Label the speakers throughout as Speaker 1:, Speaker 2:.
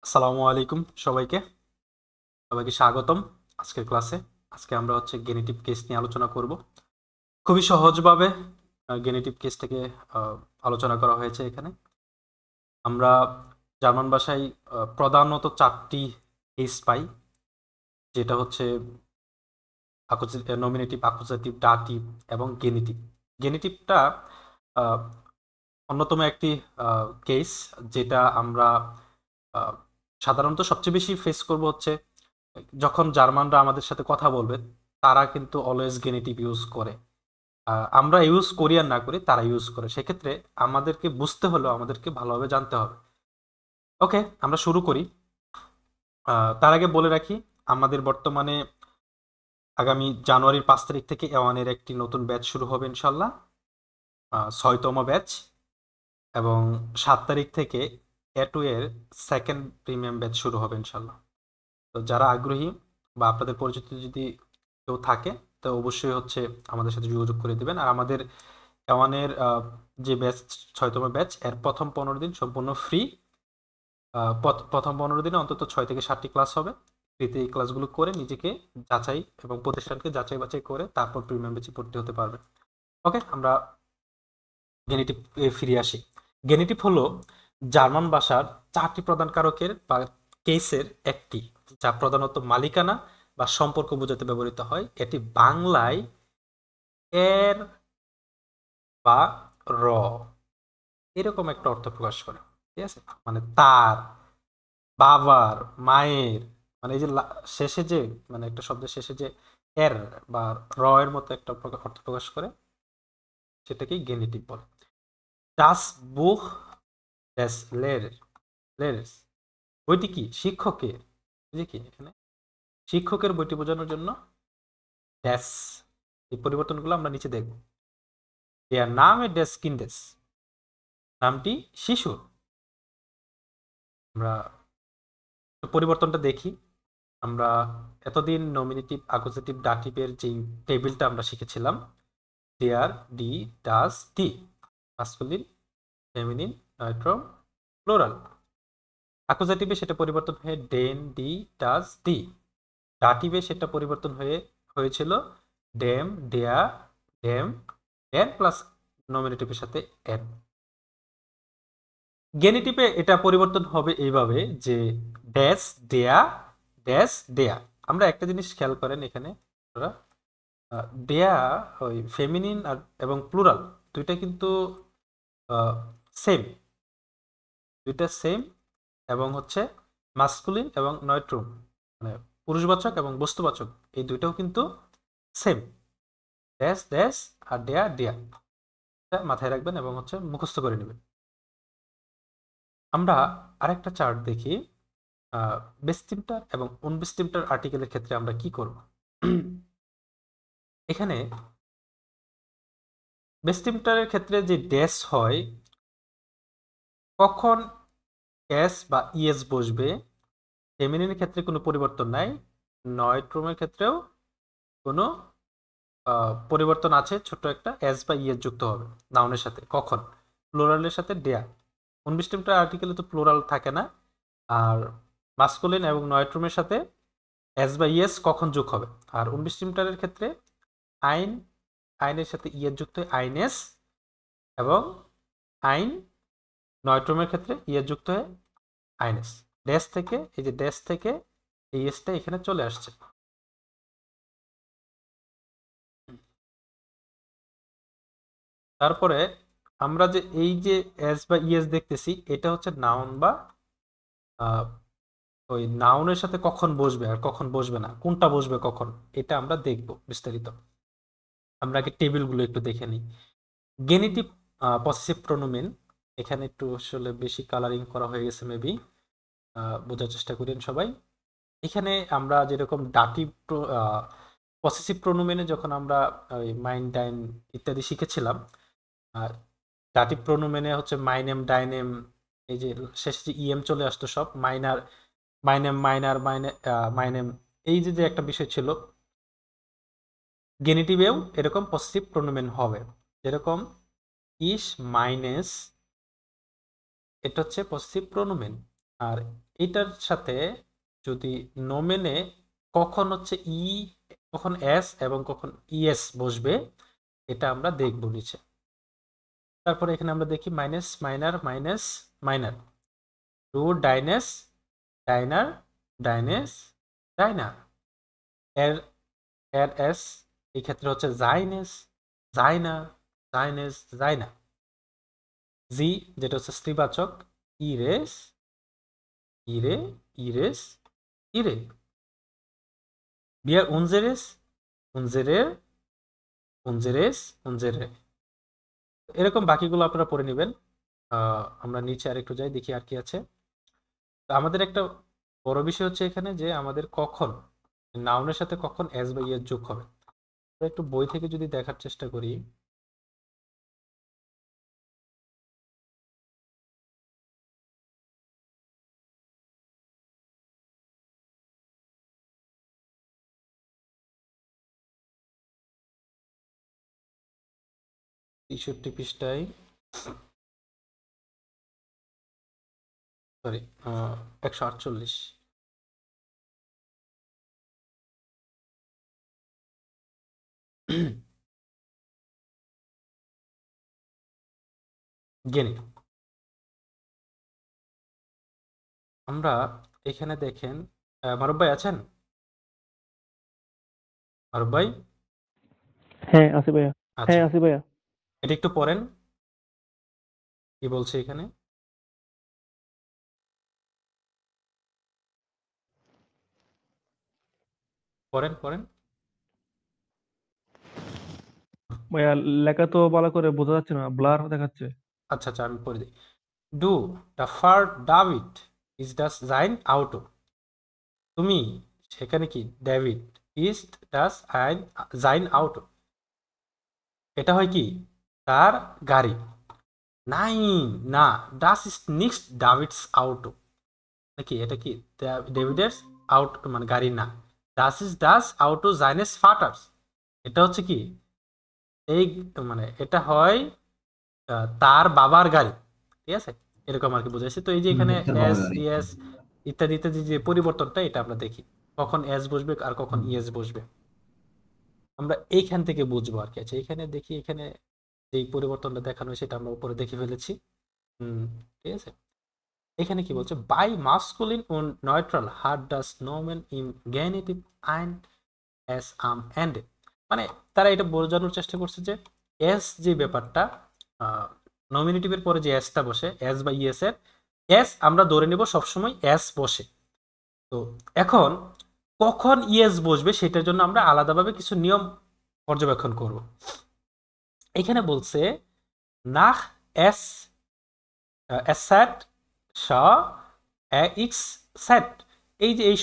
Speaker 1: আসসালামু আলাইকুম সবাইকে সবাইকে স্বাগতম আজকের ক্লাসে। আজকে আমরা গেনেটিভ কেস নিয়ে আলোচনা করব। খুবই সহজভাবে গেনেটিভ কেস থেকে আলোচনা করা হয়েছে এখানে। আমরা জার্মান ভাষায় প্রধানত 4টি কেস পাই, যেটা হচ্ছে নমিনেটিভ, অ্যাকুজেটিভ, ডাটিভ এবং গেনেটিভ। গেনেটিভটা অন্যতম একটি কেস, যেটা আমরা আহ, সাধারণত সবচেয়ে বেশি ফেস করব যখন জার্মানরা আমাদের সাথে কথা বলবে। তারা কিন্তু অলওয়েজ গেনেটিভ ইউজ করে। আমরা ইউজ করি আর না করি, তারা ইউজ করে। সেক্ষেত্রে আমাদেরকে বুঝতে হলেও আমাদেরকে ভালোভাবে জানতে হবে। ওকে, আমরা শুরু করি। তার আগে বলে রাখি, আমাদের বর্তমানে আগামী জানুয়ারির 5 তারিখ থেকে এওয়ানের একটি নতুন ব্যাচ শুরু হবে ইনশাল্লাহ, 6তম ব্যাচ। এবং 7 তারিখ থেকে A2 এর সেকেন্ড প্রিমিয়াম ব্যাচ শুরু হবে ইনশাল্লাহ। তো যারা আগ্রহী বা আপনাদের পরিচিত যদি কেউ থাকে, তো অবশ্যই আমাদের সাথে যোগাযোগ করে দিবেন। আর আমাদের এওয়ানের যে ব্যাচ, 6তম ব্যাচ, এর প্রথম 15 দিন সম্পূর্ণ ফ্রি। প্রথম 15 দিনে অন্তত 6 থেকে 7টি ক্লাস হবে। ফ্রিতে এই ক্লাসগুলো করে নিজেকে যাচাই এবং প্রতিষ্ঠানকে যাচাই বাছাই করে তারপর প্রিমিয়াম ব্যাচে ভর্তি হতে পারবে। ওকে, আমরা গেনেটিভ ফিরে আসি। গেনেটিভ হলো জার্মান ভাষার 4টি প্রধান কারকের বা কেসের একটি, যা প্রধানত মালিকানা বা সম্পর্ক বোঝাতে ব্যবহৃত হয়। এটি বাংলায় এর বা র এরকম একটা অর্থ প্রকাশ করে। ঠিক আছে, মানে তার, বাবার, মায়ের, মানে এই যে শেষে যে, মানে একটা শব্দের শেষে যে এর বা র এর মতো একটা অর্থ প্রকাশ করে, সেটাকেই গেনেটিভ বলে। ডাস বুখ ডেস লেয়ার্স, বইটি কি? শিক্ষকের। এই যে কি এখানে শিক্ষকের বইটি বোঝানোর জন্য ড্যাশ, এই পরিবর্তনগুলো আমরা নিচে দেখব। দেয়ার নামে ড্যাশ কিন্ডেস, নামটি শিশুর। আমরা পরিবর্তনটা দেখি। আমরা এতদিন নমিনেটিভ, অ্যাকুজেটিভ, ডাটিভের যেই টেবিলটা আমরা শিখেছিলাম, দেয়ার, ডি, ডাস, ডি, মাস্কুলিন, ফেমিনিন, নাইট্রোম, প্লুরাল। অ্যাকুজেটিভে সেটা পরিবর্তন হয়ে ডেন, ডি, ডাস, ডি। ডাটিভে সেটা পরিবর্তন হয়েছিল ডেম, ডেয়া, ডেম, ডেন প্লাস নমিনেটিভের সাথে এন। গেনিটিভে এটা পরিবর্তন হবে এইভাবে যে ড্যাশ, দেয়া, ড্যাশ, দেয়া। আমরা একটা জিনিস খেয়াল করেন এখানে, আপনারা, দেয়া, ওই ফেমিনিন আর এবং প্লুরাল দুইটা কিন্তু সেম, দুইটা সেম। এবং মাস্কুলিন এবং নয়ট্রুম, মানে পুরুষবাচক এবং বস্তুবাচক, এই দুইটাও কিন্তু সেম। ড্যাশ, ড্যাশ আর ডেয়া, ডেয়া। এটা মাথায় রাখবেন এবং মুখস্থ করে নেবেন। আমরা আরেকটা চার্ট দেখি। বেস্টিমটার এবং উনবেস্টিমটার আর্টিকেলের ক্ষেত্রে আমরা কি করব। এখানে বেস্টিমটারের ক্ষেত্রে যে ড্যাশ হয়, কখন এস বা ইএস বসবে। ফেমিনিনের ক্ষেত্রে কোনো পরিবর্তন নাই, নয়ট্রোমের ক্ষেত্রেও কোনো পরিবর্তন আছে, ছোট একটা এস বা ইএস যুক্ত হবে নাউনের সাথে। কখন? প্লুরালের সাথে ডেয়া। উনবিশটিমটার আর্টিকেলে তো প্লুরাল থাকে না। আর মাস্কুলিন এবং নয়ট্রোমের সাথে এস বা ইএস কখন যোগ হবে? আর উনবিশটিমটারের ক্ষেত্রে আইন, আইনের সাথে ইএস যুক্ত হয় আইনেস, এবং আইন, নয়ট্রোমের ক্ষেত্রে ইএস যুক্ত হয় আইনেস। ড্যাশ থেকে, এই যে ড্যাশ থেকে এই এসটা এখানে চলে আসছে। তারপরে আমরা যে এই যে এস বা ইএস দেখতেছি, এটা হচ্ছে নাউন বা ওই নাউনের সাথে কখন বসবে আর কখন বসবে না, কোনটা বসবে কখন, এটা আমরা দেখব বিস্তারিত। আমরা আগে টেবিলগুলো একটু দেখে নিই। গেনিটিভ পসেসিভ প্রোনোমেন, এখানে একটু আসলে বেশি কালারিং করা হয়ে গেছে মেবি, বোঝার চেষ্টা করেন সবাই। এখানে আমরা যেরকম ডাটিভ পসেসিভ প্রোনোমেনে যখন আমরা ওই মাইন, ডাইন ইত্যাদি শিখেছিলাম, ডাটিভ প্রোনোমেনে মাইনেম, ডাইনেম, এই যে শেষে যে ইএম চলে আসতো সব, মাইনার, মাইনেম, মাইনার, মাইনেম, এই যে যে একটা বিষয় ছিল। গেনিটিভেও এরকম পসেসিভ প্রোনোমেন হবে, যেরকম ইস মাইনেস, এটা হচ্ছে পসেসিভ প্রোনোমেন। আর এইটার সাথে যদি নোমেনে কখন হচ্ছে ই, কখন এস এবং কখন ইএস বসবে, এটা আমরা দেখব নিচে। তারপরে এখানে আমরা দেখি মাইনাস মাইনার মাইনাস মাইনার, টু ডাইনেস ডাইনার ডাইনেস ডাইনার, এর এর এস এই ক্ষেত্রে হচ্ছে জাইনেস জাইনার জাইনেস জাইনা, জি যেটা হচ্ছে স্ত্রীবাচক ইরেস ইরে ইরেস ইরে, বিয়ার উনজেরেস উনজেরের উনজেরেস উনজেরে। এরকম বাকিগুলো আপনারা পড়ে নেবেন। আমরা নিচে আরেকটু যাই, দেখি আর কি আছে। তো আমাদের একটা বড় বিষয় হচ্ছে এখানে যে আমাদের কখন নাউনের সাথে কখন এস বা ইয়েস যোগ হবে। একটু বই থেকে যদি দেখার চেষ্টা করি, 63 পৃষ্ঠায়, সরি 148, গেনি। আমরা এখানে দেখেন, মারুফ ভাই আছেন? মারুফ ভাই,
Speaker 2: হ্যাঁ আছি ভাইয়া।
Speaker 1: আচ্ছা,
Speaker 2: হ্যাঁ আছি ভাইয়া।
Speaker 1: এটা একটু পড়েন কি বলছে এখানে। পড়েন পড়েন।
Speaker 2: ভাইয়া লেখা তো ভালো করে বোঝা যাচ্ছে না, ব্লার দেখাচ্ছে।
Speaker 1: আচ্ছা আচ্ছা, আমি পড়ে দিই। ডু দ্য ফার ডাভিড ইজ ডাস জাইন আউটো, তুমি সেখানে কি ডেভিড ইজ ডাস আইন জাইন আউটো, এটা হয় কি তার গাড়ি। নাইন, না, ডাস ইজ নিক্সট ডাভিডস আউটো, নাকি এটা কি ডেভিডের আউট মানে গাড়ি না, ডাস ইজ ডাস আউটো জাইনেস ফাটার্স, এটা হচ্ছে কি এই মানে এটা হয় তার বাবার গাড়ি। ঠিক আছে, এরকম আর কি বুঝাইছে। তো এই যে এখানে
Speaker 3: তার বাবার
Speaker 1: এস
Speaker 3: গাড়ি।
Speaker 1: ইএস ইত্যাদি ইত্যাদি যে পরিবর্তনটা, এটা আমরা দেখি কখন এস বসবে আর কখন ইএস বসবে, আমরা এইখান থেকে বুঝবো আর কি। আচ্ছা, এখানে দেখি, এখানে যেই পরিবর্তনটা দেখানো সেটা আমরা উপরে দেখে ফেলেছি। হুম, ঠিক আছে। এখানে কি বলছে, বাই মাস্কুলিন ও নয়ট্রাল হার ডাস নোমেন ইন গেনিটিভ আইন এস আম এন্ড, মানে তারা এটা বোঝানোর চেষ্টা করছে যে এস যে ব্যাপারটা, নমিনেটিভের পরে যে এসটা বসে এস বা ইএস এর, এস আমরা ধরে নেব সবসময় এস বসে। তো এখন কখন ইএস বসবে সেটার জন্য আমরা আলাদাভাবে কিছু নিয়ম পর্যবেক্ষণ করব। এখানে বলছে নাহ এস সেট স এক্স সেট, এই যে এই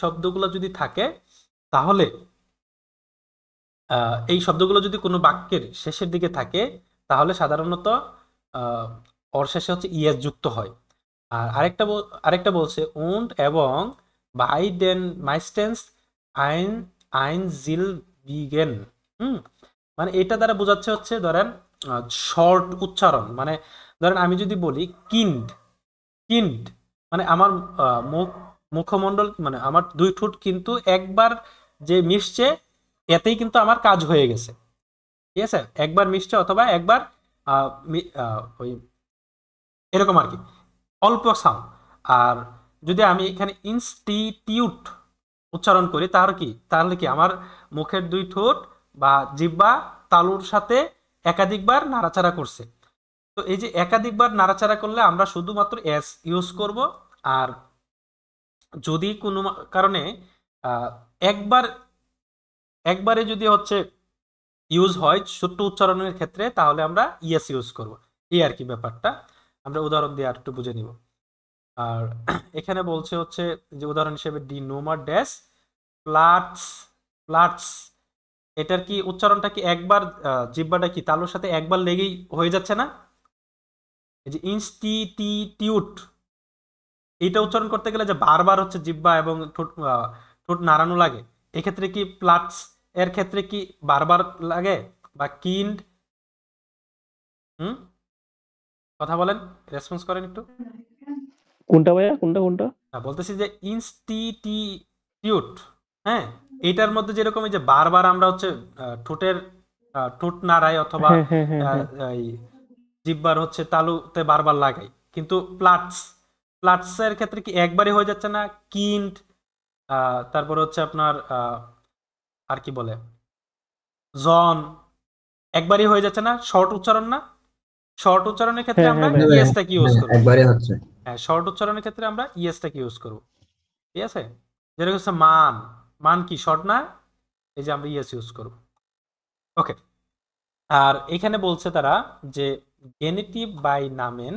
Speaker 1: শব্দগুলা যদি থাকে, তাহলে এই শব্দগুলো যদি কোনো বাক্যের শেষের দিকে থাকে, তাহলে সাধারণত ওর শেষে হচ্ছে ইএস যুক্ত হয়। আর আরেকটা বলছে উন্ড এবং বাই ডেন মাইস্টেন্স আইন আইন জিল বিগেন। হুম, মানে এটা দ্বারা বোঝাচ্ছে হচ্ছে ধরেন শর্ট উচ্চারণ, মানে ধরেন আমি যদি বলি কিন্ড কিন্ড, মানে আমার মুখমণ্ডল মানে আমার দুই ঠোঁট কিন্তু একবার যে মিশছে, এতেই কিন্তু আমার কাজ হয়ে গেছে। ঠিক আছে, একবার মিশছে অথবা একবার ওই এরকম আর কি, অল্প সাউন্ড। আর যদি আমি এখানে ইনস্টিটিউট উচ্চারণ করি, তাহলে কি আমার মুখের দুই ঠোঁট বা জিহ্বা তালুর সাথে একাধিকবার নাড়াচাড়া করছে। তো এই যে একাধিকবার নাড়াচাড়া করলে আমরা শুধুমাত্র এস ইউজ করব। আর যদি কোনো কারণে আহ, একবার একবারে যদি হচ্ছে ইউজ হয় ছোট্ট উচ্চারণের ক্ষেত্রে, তাহলে আমরা ইএস ইউজ করব। এই আর কি ব্যাপারটা, আমরা উদাহরণ দিয়ে আর একটু বুঝে নিব। আর এখানে বলছে হচ্ছে যে উদাহরণ হিসেবে ডি নোমার ড্যাশ প্লাটস প্লাটস, এটার কি উচ্চারণটা কি একবার জিহ্বাটা কি তালুর সাথে একবার লেগেই হয়ে যাচ্ছে না? এই যে ইনস্টিটিউট, এইটা উচ্চারণ করতে গেলে যে বারবার হচ্ছে জিহ্বা এবং ঠোঁট ঠোঁট নাড়ানো লাগে, এক্ষেত্রে কি প্লাটস এর ক্ষেত্রে কি বারবার লাগে? বা কিন্ড, হুম, কথা বলেন, রেসপন্স করেন একটু।
Speaker 2: কোনটা ভাইয়া, কোনটা কোনটা?
Speaker 1: বলতেছি যে ইনস্টিটিউট, হ্যাঁ, এইটার মধ্যে যেরকম এই যে বারবার আমরা হচ্ছে ঠোঁটের ঠোঁট নাড়াই অথবা
Speaker 2: হ্যাঁ হ্যাঁ হ্যাঁ হ্যাঁ।
Speaker 1: এই জিহ্বার হচ্ছে তালুতে বারবার লাগাই, কিন্তু প্লাটসের ক্ষেত্রে কি একবারই হয়ে যাচ্ছে না? কিন্ড, তারপর হচ্ছে আপনার আর কি বলে, জন, একবারই হয়ে যাচ্ছে না? শর্ট উচ্চারণ না? শর্ট উচ্চারণের ক্ষেত্রে
Speaker 2: হ্যাঁ
Speaker 1: আমরা
Speaker 2: হ্যাঁ ভাইয়া।
Speaker 3: হ্যাঁ
Speaker 1: ইএসটাকে ইউজ
Speaker 3: হ্যাঁ,
Speaker 1: করব।
Speaker 3: একবারে হচ্ছে।
Speaker 1: হ্যাঁ, শর্ট উচ্চারণের ক্ষেত্রে আমরা ইএসটাকে ইউজ করব। ঠিক আছে? যেরকম হচ্ছে মান, মান কি শর্ট না? এই যে আমরা ইএস ইউজ করব। ওকে। আর এখানে বলছে তারা যে গেনিটিভ বাই নামেন,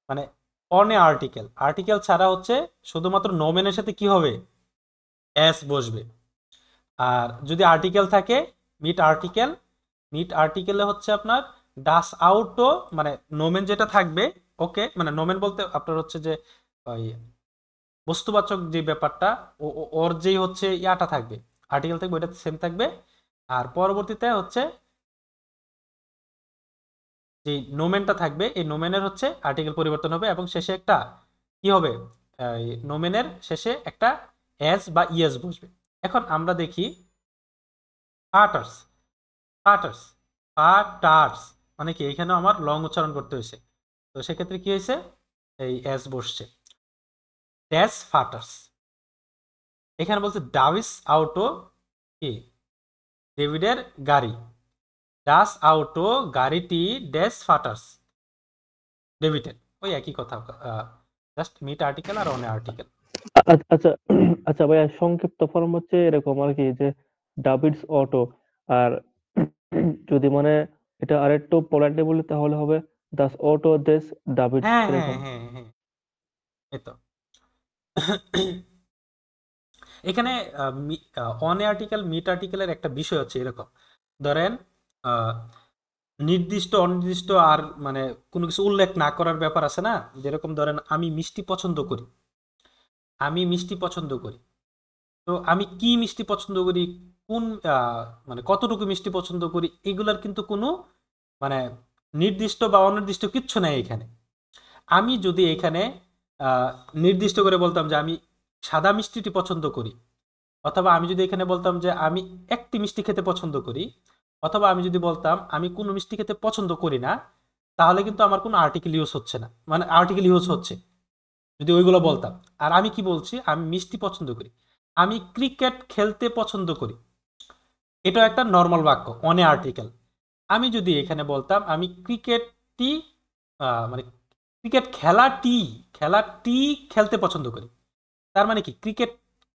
Speaker 1: মানে অনে আর্টিকেল, আর্টিকেল ছাড়া হচ্ছে শুধুমাত্র নোমেনের সাথে কি হবে? এস বসবে। আর যদি আর্টিকেল থাকে, মিট আর্টিকেল, মিট আর্টিকেলে হচ্ছে আপনার ডাস আউটও, মানে নোমেন যেটা থাকবে, ওকে, মানে নোমেন বলতে আপনার হচ্ছে যে ওই বস্তুবাচক যে ব্যাপারটা, ওর যেই হচ্ছে ইয়াটা থাকবে, আর্টিকেল থাকবে, ওইটা সেম থাকবে। আর পরবর্তীতে হচ্ছে যে নোমেনটা থাকবে, এই নোমেনের হচ্ছে আর্টিকেল পরিবর্তন হবে এবং শেষে একটা কি হবে? নোমেনের শেষে একটা এস বা ইএস বসবে। এখন আমরা দেখি ফাটার্স, ফাটার্স, ফাটার্স মানে কি? এখানেও আমার লং উচ্চারণ করতে হয়েছে, তো সেক্ষেত্রে কি হয়েছে? এই এস বসছে, ড্যাশ ফাটার্স। এখানে বলছে ডাভিস আউটো কি? ডেভিডের গাড়ি, ডাস আউটো গাড়িটি ড্যাশ ফাটার্স, ডেভিডের, ওই একই কথা, জাস্ট মিট আর্টিকেল আর অন আর্টিকেল।
Speaker 2: আচ্ছা আচ্ছা ভাইয়া, সংক্ষিপ্ত ফর্ম হচ্ছে এরকম আর কি, যে ডাভিডস অটো। আর যদি মানে এটা আরেকটু পোলাইটলি বলি তাহলে হবে দাস অটো দেস ডাভিডস,
Speaker 1: হ্যাঁ হ্যাঁ
Speaker 2: এরকম।
Speaker 1: হ্যাঁ হ্যাঁ, এই তো। এখানে অন আর্টিকেল মিট আর্টিকেলের একটা বিষয় হচ্ছে এরকম, ধরেন আহ, নির্দিষ্ট অনির্দিষ্ট আর মানে কোনো কিছু উল্লেখ না করার ব্যাপার আছে না? যেরকম ধরেন আমি মিষ্টি পছন্দ করি, আমি মিষ্টি পছন্দ করি, তো আমি কি মিষ্টি পছন্দ করি, কোন মানে কতটুকু মিষ্টি পছন্দ করি, এগুলার কিন্তু কোনো মানে নির্দিষ্ট বা অনির্দিষ্ট কিচ্ছু নাই এখানে। আমি যদি এখানে আহ, নির্দিষ্ট করে বলতাম যে আমি সাদা মিষ্টিটি পছন্দ করি, অথবা আমি যদি এখানে বলতাম যে আমি একটি মিষ্টি খেতে পছন্দ করি, অথবা আমি যদি বলতাম আমি কোনো মিষ্টি খেতে পছন্দ করি না, তাহলে কিন্তু আমার কোনো আর্টিকেল ইউজ হচ্ছে না, মানে আর্টিকেল ইউজ হচ্ছে যদি ওইগুলো বলতাম। আর আমি কি বলছি? আমি মিষ্টি পছন্দ করি, আমি ক্রিকেট খেলতে পছন্দ করি, এটা একটা নর্মাল বাক্য, অনে আর্টিকেল। আমি যদি এখানে বলতাম আমি ক্রিকেটটি মানে ক্রিকেট খেলাটি খেলতে পছন্দ করি, তার মানে কি? ক্রিকেট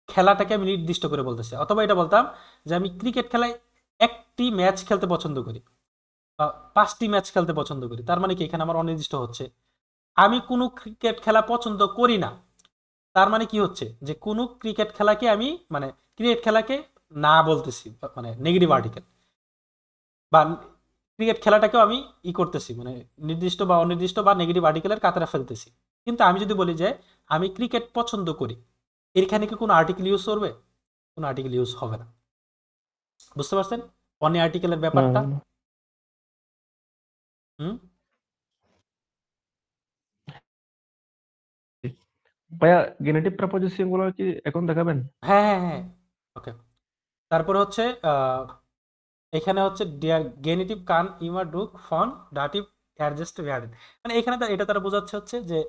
Speaker 1: খেলাটাকে আমি নির্দিষ্ট করে বলতেছি। অথবা এটা বলতাম যে আমি ক্রিকেট খেলায় একটি ম্যাচ খেলতে পছন্দ করি বা 5টি ম্যাচ খেলতে পছন্দ করি, তার মানে কি? এখানে আমার অনির্দিষ্ট হচ্ছে। আমি কোনো ক্রিকেট খেলা পছন্দ করি না, তার মানে কি হচ্ছে? যে কোনো ক্রিকেট খেলাকে আমি মানে ক্রিকেট খেলাকে না বলতেছি, মানে নেগেটিভ আর্টিকেল, বা ক্রিকেট খেলাটাকেও আমি করতেছি, মানে নির্দিষ্ট বা অনির্দিষ্ট বা নেগেটিভ আর্টিকেলের কাতারে ফেলতেছি। কিন্তু আমি যদি বলি যে আমি ক্রিকেট পছন্দ করি, এখানে কি কোনো আর্টিকেল ইউজ করবে? কোনো আর্টিকেল ইউজ হবে না। বুঝতে পারছেন অনি আর্টিকেলের
Speaker 2: না
Speaker 1: ব্যাপারটা?
Speaker 2: না না।
Speaker 1: হুম।
Speaker 2: ভাইয়া, গেনেটিভ প্রপোজিশন গুলো কি এখন দেখাবেন?
Speaker 1: হ্যাঁ হ্যাঁ হ্যাঁ, ওকে। তারপর হচ্ছে এখানে হচ্ছে ডিয়ার গেনিটিভ কান ইমার ডুক ফন ডাটিভ অ্যাডজাস্ট ভ্যারিড, মানে এখানে এটা তারা বোঝাচ্ছে হচ্ছে যে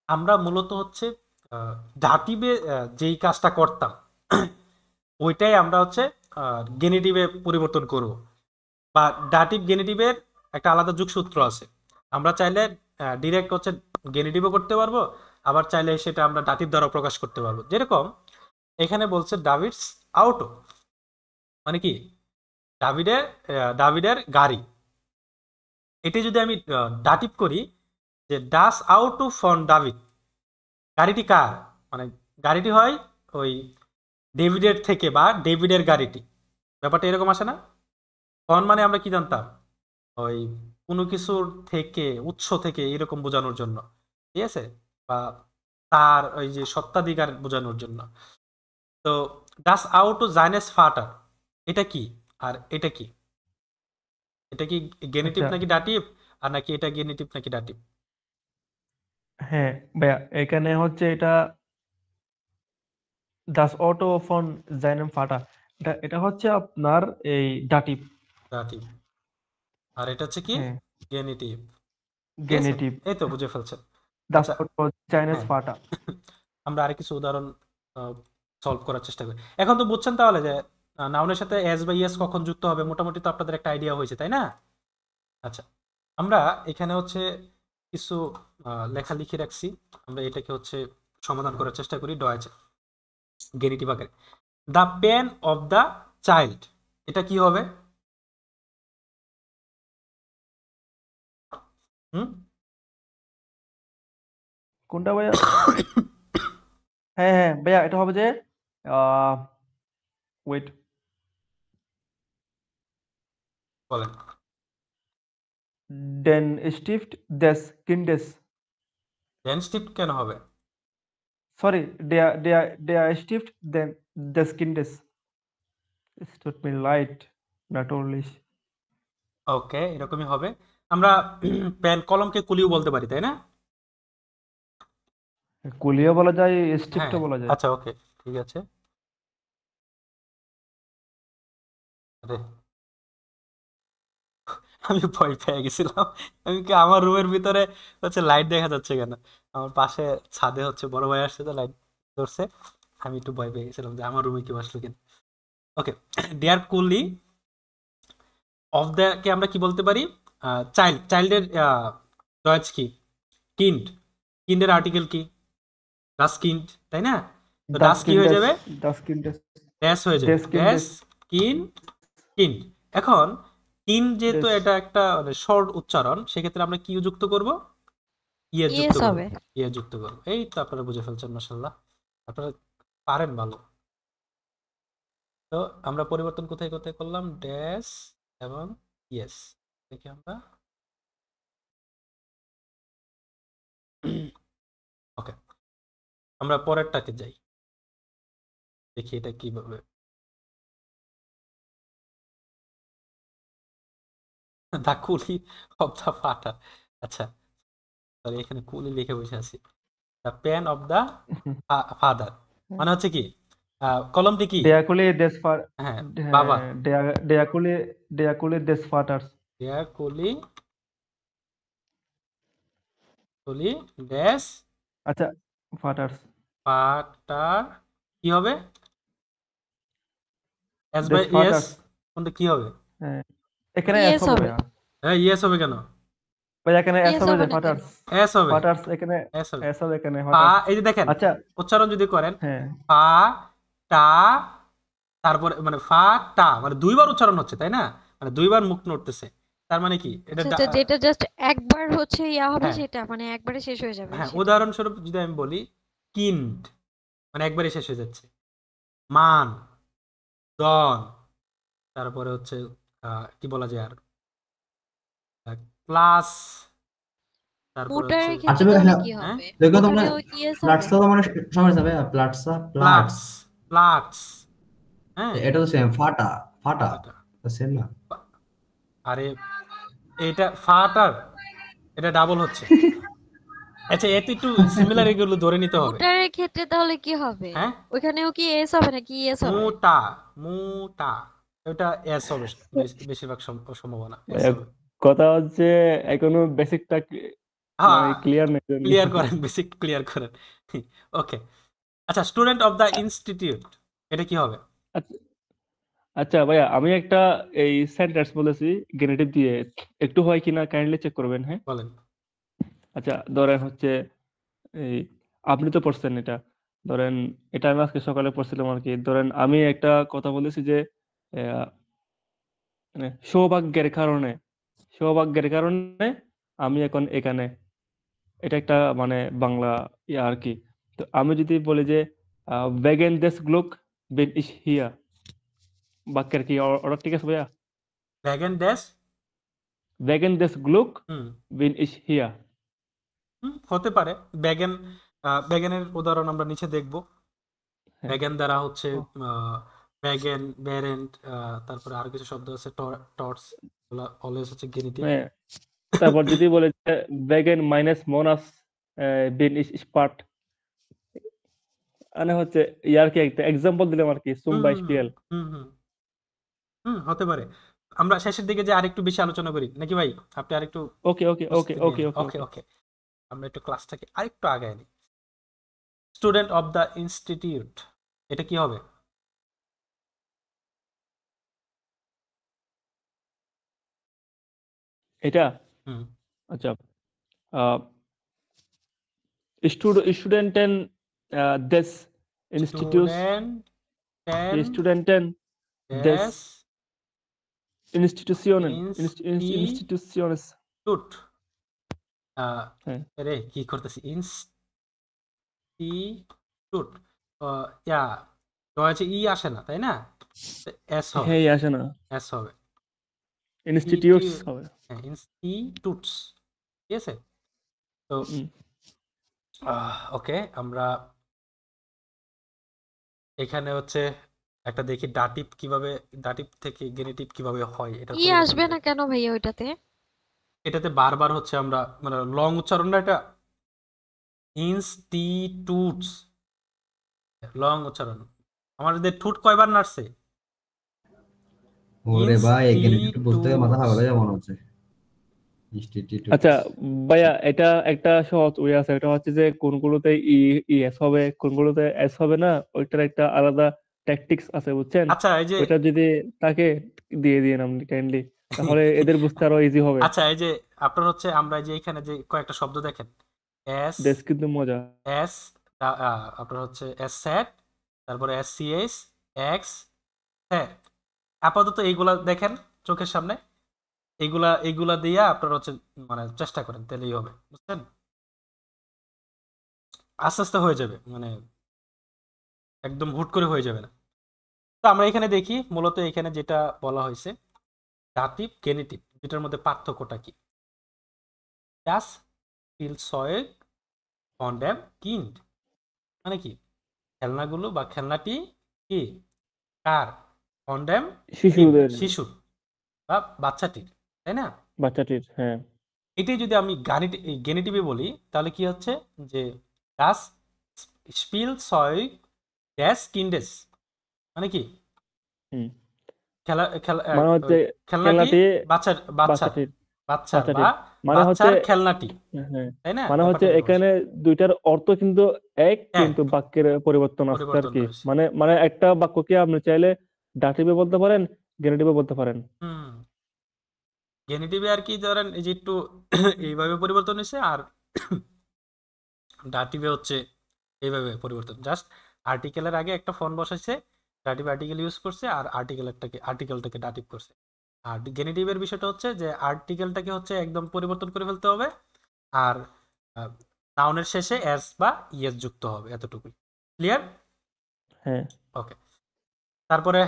Speaker 1: আমরা মূলত হচ্ছে ডাটিভে যেই কাজটা করতাম ওইটাই আমরা হচ্ছে গেনিটিভে পরিবর্তন করব, বা ডাটিভ গেনিটিভের একটা আলাদা যোগসূত্র আছে। আমরা চাইলে ডিরেক্ট হচ্ছে গেনিটিভও করতে পারবো, আবার চাইলে সেটা আমরা ডাটিভ দ্বারা প্রকাশ করতে পারবো। যেরকম এখানে বলছে ডাভিডস আউটো, মানে কি? ডাভিডের ডাভিডের গাড়ি, এটি যদি আমি ডাটিভ করি যে ডাস আউটো ফ্রম ডাভিড, গাড়িটি কার? মানে গাড়িটি হয় ওই ডেভিডের থেকে বা ডেভিডের গাড়িটি, ব্যাপারটা এরকম আসে না? ফন মানে আমরা কি জানতাম? ওই কোনো কিছুর থেকে, উৎস থেকে এরকম বোঝানোর জন্য, ঠিক আছে? বা তার ওই যে সত্ত্বাধিকার বোঝানোর জন্য। তো ডাস আউটো জাইনেস ফাটার, এটা কি? আর এটা কি? এটা কি গেনিটিভ
Speaker 2: আচ্ছা
Speaker 1: নাকি ডাটিভ? আর নাকি এটা গেনিটিভ নাকি ডাটিভ?
Speaker 2: হ্যাঁ ভাইয়া, এখানে হচ্ছে এটা দাস অটো ফন জাইনেম ফাটা, এটা হচ্ছে আপনার এই ডাটিভ।
Speaker 1: দাটিভ। আর এটা হচ্ছে কি
Speaker 2: হ্যাঁ,
Speaker 1: গেনিটিভ। ঠিক আছে,
Speaker 2: গেনেটিভ।
Speaker 1: এই তো বুঝে ফেলছেন।
Speaker 2: দাস
Speaker 1: আচ্ছা,
Speaker 2: অটো চাইনিজ
Speaker 1: হ্যাঁ,
Speaker 2: ফাটা।
Speaker 1: আমরা আরেক কিছু উদাহরণ সলভ করার চেষ্টা করি। এখন তো বুঝছেন তাহলে যে নাউনের সাথে এস বা ইয়েস কখন যুক্ত হবে, মোটামুটি তো আপনাদের একটা আইডিয়া হয়েছে, তাই না? আচ্ছা, আমরা এখানে হচ্ছে কিছু লেখা লিখে রাখছি। আমরা এটাকে হচ্ছে সমাধান করার চেষ্টা করি ডয়েচে গেনিটিভ আকারে। The pen of the child, এটা কি হবে? হুম?
Speaker 2: কোনটা ভাইয়া? হ্যাঁ হ্যাঁ ভাইয়া, এটা হবে যে ওয়েট,
Speaker 1: বলেন।
Speaker 2: ডেন স্টিফট দেস কিন্ডেস,
Speaker 1: ডেন স্টিফট কেন হবে?
Speaker 2: সরি, ডেয়া স্টিফট দেন দেস কিন্ডেস, es tut mir leid, natürlich.
Speaker 1: ওকে, এরকমই হবে। আমরা পেন কলমকে কুলিও বলতে পারি, তাই না?
Speaker 2: কুলিও বলা যায়,
Speaker 1: হ্যাঁ,
Speaker 2: স্টিফটও বলা যায়।
Speaker 1: আচ্ছা, ওকে, ঠিক আছে। আরে, আমি ভয় পেয়ে গেছিলাম। আমি কি আমার রুমের ভিতরে হচ্ছে লাইট দেখা যাচ্ছে কেন? আমার পাশে ছাদে হচ্ছে বড় ভাই আসছে তো লাইট ধরছে। আমি একটু ভয় পেয়ে গেছিলাম যে আমার রুমে কেউ আসলো কিনা। ওকে, ডিয়ার কুলি অফ দ্য কে আমরা কি বলতে পারি? চাইল্ড, চাইল্ডের ডয়েচ কি? কিন্ড, কিন্ডের আর্টিকেল কি? ডাস কিন্ড, তাই না? তো ডাস
Speaker 2: Das
Speaker 1: কি হয়ে
Speaker 2: Kindes,
Speaker 1: যাবে?
Speaker 2: das Kindes,
Speaker 1: ড্যাশ হয়ে যাবে,
Speaker 2: des
Speaker 1: ড্যাশ
Speaker 2: Kindes,
Speaker 1: কিন কিন্ড। এখন কিন যেহেতু
Speaker 2: des,
Speaker 1: এটা একটা মানে শর্ট উচ্চারণ, সেক্ষেত্রে আমরা কি যুক্ত করব? ইয়ে যুক্ত
Speaker 3: ইয়েস
Speaker 1: করব।
Speaker 3: হবে।
Speaker 1: ইয়ে যুক্ত করব। এই তো আপনারা বুঝে ফেলছেন, মাশাআল্লাহ, আপনারা পারেন ভালো। তো আমরা পরিবর্তন কোথায় কোথায় করলাম? ড্যাশ এবং ইয়েস। দেখি আমরা। ওকে, আমরা পরেরটাকে যাই, দেখি এটা কিভাবে। দা কুলি অফ দা ফাটার। আচ্ছা, সরি, এখানে কুলি লিখে বসে আছি। The pen of the father মানে হচ্ছে কি? কলমটি কি?
Speaker 2: der Kollege des Fa
Speaker 1: হ্যাঁ, বাবা।
Speaker 2: der Kollege des Vaters,
Speaker 1: দেয়ার কুলি, কুলি ড্যাশ
Speaker 2: আচ্ছা, Vaters,
Speaker 1: ফাটার কি হবে? এস বাই
Speaker 2: des
Speaker 1: ইয়েস,
Speaker 2: Vaters,
Speaker 1: কোনটা কি হবে?
Speaker 2: হ্যাঁ, এখানে S
Speaker 3: ইয়েস
Speaker 2: হবে
Speaker 3: হবে।
Speaker 2: ভাইয়া।
Speaker 1: হ্যাঁ, ইয়েস হবে কেন?
Speaker 2: ভাইয়া এখানে S
Speaker 3: ইয়েস
Speaker 2: হবে
Speaker 3: হবে
Speaker 2: যে
Speaker 3: না কেন?
Speaker 2: Vaters,
Speaker 1: এস হবে,
Speaker 2: Vaters এখানে
Speaker 1: এস হবে।
Speaker 2: S হবে এখানে
Speaker 1: পা,
Speaker 2: Vaters।
Speaker 1: এই যে দেখেন,
Speaker 2: আচ্ছা,
Speaker 1: উচ্চারণ যদি করেন,
Speaker 2: হ্যাঁ,
Speaker 1: পা, টা, তারপরে মানে ফা, টা, মানে দুইবার উচ্চারণ হচ্ছে, তাই না? মানে দুইবার মুখ নড়তেছে। তার মানে কি এটা
Speaker 3: আচ্ছা, যেটা জাস্ট একবার হচ্ছে ইয়া হবে,
Speaker 1: হ্যাঁ,
Speaker 3: সেটা মানে একবারে শেষ হয়ে যাবে
Speaker 1: হ্যাঁ,
Speaker 3: সেটা।
Speaker 1: উদাহরণস্বরূপ যদি আমি বলি কিন্ড, মানে একবারে শেষ হয়ে যাচ্ছে। মান, দন, তারপরে হচ্ছে কি বলা যায় আর, ক্লাস, তারপরে হচ্ছে
Speaker 3: মোটারের
Speaker 4: আচ্ছা
Speaker 3: ক্ষেত্রে
Speaker 4: ভাই,
Speaker 3: তাহলে
Speaker 4: হ্যাঁ,
Speaker 3: কি
Speaker 1: হ্যাঁ,
Speaker 3: হবে?
Speaker 4: দেখো তোমরা
Speaker 3: ওখানেও ইয়েস হবে?
Speaker 4: প্লাটসা তো মানে সমস্যা ভাই, প্লাটসা প্লাটস
Speaker 1: প্লাটস, প্লাটস, হ্যাঁ,
Speaker 4: এটা তো সেম, ফাটা ফাটা
Speaker 1: এটা,
Speaker 4: সেম না?
Speaker 1: আরে এটা ফাটার, এটা ডাবল হচ্ছে। আচ্ছা, এতে একটু সিমিলার, এগুলো ধরে নিতে হবে।
Speaker 3: মোটারের ক্ষেত্রে তাহলে কি হবে?
Speaker 1: হ্যাঁ,
Speaker 3: ওখানেও কি এস হবে নাকি ইয়েস হবে?
Speaker 1: মুটা, মুটা, এটা এস হবে, বেশিরভাগ সম্ভাবনা এস
Speaker 2: ভাইয়া,
Speaker 1: হবে।
Speaker 2: কথা হচ্ছে এখনো বেসিকটা মানে
Speaker 1: হ্যাঁ,
Speaker 2: ক্লিয়ার নেই জন্য।
Speaker 1: ক্লিয়ার করেন, বেসিক ক্লিয়ার করেন। ওকে, আচ্ছা, স্টুডেন্ট অফ দ্য ইনস্টিটিউট, এটা কি হবে?
Speaker 2: আচ্ছা, আচ্ছা ভাইয়া, আমি একটা এই সেন্টেন্স বলেছি গেনেটিভ দিয়ে, একটু হয় কিনা কাইন্ডলি চেক করবেন, হ্যাঁ?
Speaker 1: বলেন।
Speaker 2: আচ্ছা, ধরেন হচ্ছে এই, আপনি তো পড়ছেন এটা, ধরেন এটা আমি আজকে সকালে পড়ছিলাম আর কি। ধরেন আমি একটা কথা বলেছি যে আহ, মানে সৌভাগ্যের কারণে আমি এখন এখানে, এটা একটা মানে বাংলা ইয়া আর কি। তো আমি যদি বলি যে ওয়েগেন দেস গ্লুক বিন ইস হিয়া, বাক্যের কি অর্ডার ঠিক আছে ভাইয়া?
Speaker 1: ড্র্যাগন ড্যাশ,
Speaker 2: ওয়েগেন দেস গ্লুক
Speaker 1: হুম,
Speaker 2: বিন ইস হিয়া,
Speaker 1: হতে পারে। ব্যাগেন, ব্যাগেনের উদাহরণ আমরা নিচে দেখব।
Speaker 2: হ্যাঁ।
Speaker 1: ব্যাগেন দ্বারা হচ্ছে
Speaker 2: ও,
Speaker 1: ব্যাগেন, ব্যারেন্ট, তারপরে আরো কিছু শব্দ আছে, টর্চ, এগুলো অলওয়েজ হচ্ছে গেনিটিভ।
Speaker 2: হ্যাঁ, তারপর যদি বলে যে ওয়েগেন মাইনাস মোনাস বিন স্পার্ট মানে হচ্ছে ইয়ার কি একটা এক্সাম্পল দিলাম আর কি
Speaker 1: হুম
Speaker 2: সুম
Speaker 1: হুম
Speaker 2: বাইস্পিয়াল
Speaker 1: হুম হুম হতে পারে। আমরা শেষের দিকে যে আরেকটু বেশি আলোচনা করি নাকি ভাই? আপনি আরেকটু
Speaker 2: ওকে ওকে ওকে
Speaker 1: প্রস্তুতি নিয়ে
Speaker 2: ওকে
Speaker 1: নিন।
Speaker 2: ওকে
Speaker 1: ওকে
Speaker 2: ওকে
Speaker 1: ওকে, আমরা একটু ক্লাসটাকে আরেকটু আগায় নিই। স্টুডেন্ট অফ দ্য ইনস্টিটিউট, এটা কি হবে?
Speaker 2: এটা
Speaker 1: হুম,
Speaker 2: আচ্ছা স্টুডেন্টেন দেশ ইনস্টিটিউটস
Speaker 1: স্টুডেন্ট টেন
Speaker 2: স্টুডেন্টেন দেশ
Speaker 1: ড্যাশ
Speaker 2: ইনস্টিটিউশনের
Speaker 1: ইনস্টিটিউট,
Speaker 2: ইনস্টিটিউশনস হ্যাঁ
Speaker 1: রে কি করতেছি, ইনস্টিটিউট, ইয়া রয়েছে, ই আসে না তাই না, এস হবে,
Speaker 2: হ্যাঁ আসে না
Speaker 1: এস হবে,
Speaker 2: ইনস্টিটিউটস হবে
Speaker 1: হ্যাঁ ইনস্টিটিউটস, ঠিক আছে। তো
Speaker 2: হুম।
Speaker 1: ওকে, আমরা এখানে হচ্ছে একটা দেখি ডাটিভ কিভাবে, ডাটিভ থেকে গেনিটিভ কিভাবে হয় এটার
Speaker 3: ই
Speaker 1: পরিবর্তন
Speaker 3: আসবে
Speaker 1: করি।
Speaker 3: না কেন ভাইয়া ওইটাতে?
Speaker 1: এটাতে বারবার হচ্ছে আমরা মানে লং উচ্চারণ না এটা, ইনস্টিটিউটস, লং উচ্চারণ। আমাদের ঠোঁট কয়বার নাড়ছে?
Speaker 4: ওরে ভাই এখানে একটু বুঝতে গিয়ে মাথা
Speaker 1: ইনস্টিটিউটস,
Speaker 4: পাগল হয়ে মনে হচ্ছে। ইনস্টিটিউট।
Speaker 2: আচ্ছা ভাইয়া এটা একটা সহজ ওয়ে আছে এটা হচ্ছে যে কোনগুলোতে ই এস হবে কোনগুলোতে এস হবে না ওইটার একটা আলাদা ট্যাকটিক্স আছে বুঝছেন
Speaker 1: আচ্ছা এই যে
Speaker 2: ওইটা যদি তাকে দিয়ে দিয়ে আপনি কাইন্ডলি তাহলে এদের বুঝতে আরো ইজি হবে
Speaker 1: আচ্ছা এই যে আপনার হচ্ছে আমরা যে এখানে যে কয়েকটা শব্দ দেখেন, এস,
Speaker 2: দেশ কিন্তু মজা
Speaker 1: এস, আপনার হচ্ছে এস স্যাট, তারপরে এস সি এস, এক্স, হ্যাঁ, আপাতত এইগুলা দেখেন চোখের সামনে, এইগুলা এইগুলা দিয়ে আপনার হচ্ছে মানে চেষ্টা করেন, তাহলেই হবে, বুঝছেন? আস্তে আস্তে হয়ে যাবে, মানে একদম হুট করে হয়ে যাবে না। তো আমরা এখানে দেখি মূলত এখানে যেটা বলা হয়েছে দাতিভ গেনিটিভ, যেটার মধ্যে পার্থক্যটা কি? ডাস ফিল সয়েগ কন্ডেম কিন্ড, মানে কি খেলনাগুলো বা খেলনাটি কি কার, কন্ডেম কিন্ড
Speaker 2: শিশুদের
Speaker 1: শিশুর বা বাচ্চাটির, তাই না?
Speaker 2: বাচ্চাটির হ্যাঁ
Speaker 1: এটাই যদি আমি গেনিটিভে বলি তাহলে কি হচ্ছে যে ডাস স্পিল সয়েগ ড্যাশ কিন্ডেস, মানে কি
Speaker 2: হুম
Speaker 1: খেলা খেলা
Speaker 2: মানে হচ্ছে
Speaker 1: খেলনাটি
Speaker 2: খেলনাটি
Speaker 1: বাচ্চার বাচ্চার
Speaker 2: বাচ্চাটির
Speaker 1: বাচ্চার বা
Speaker 2: বাচ্চাটির মানে হচ্ছে
Speaker 1: বাচ্চার খেলনাটি,
Speaker 2: হ্যাঁ
Speaker 1: তাই না?
Speaker 2: মানে হচ্ছে
Speaker 1: ব্যাপারটা এরকম আসে।
Speaker 2: এখানে দুইটার অর্থ কিন্তু এক
Speaker 1: এক,
Speaker 2: কিন্তু বাক্যের পরিবর্তন আসছে আর
Speaker 1: পরিবর্তন
Speaker 2: কি
Speaker 1: রয়েছে।
Speaker 2: মানে মানে একটা বাক্যকে আপনি চাইলে ডাটিভে বলতে পারেন গেনেটিভে বলতে পারেন
Speaker 1: হুম, গেনিটিভে আর কি ধরেন এই যে একটু এইভাবে পরিবর্তন হয়েছে, আর ডাটিভে হচ্ছে এইভাবে পরিবর্তন, জাস্ট আর্টিকেলের আগে একটা ফর্ম বসাইছে, ডাটিভ আর্টিকেল ইউজ করছে, আর আর্টিকেলটাকে ডাটিভ করছে। আর গেনিটিভের বিষয়টা হচ্ছে যে আর্টিকেলটাকে হচ্ছে একদম পরিবর্তন করে ফেলতে হবে, আর নাউনের শেষে এস বা ইএস যুক্ত হবে, এতটুকুই। ক্লিয়ার?
Speaker 2: হ্যাঁ
Speaker 1: ওকে, তারপরে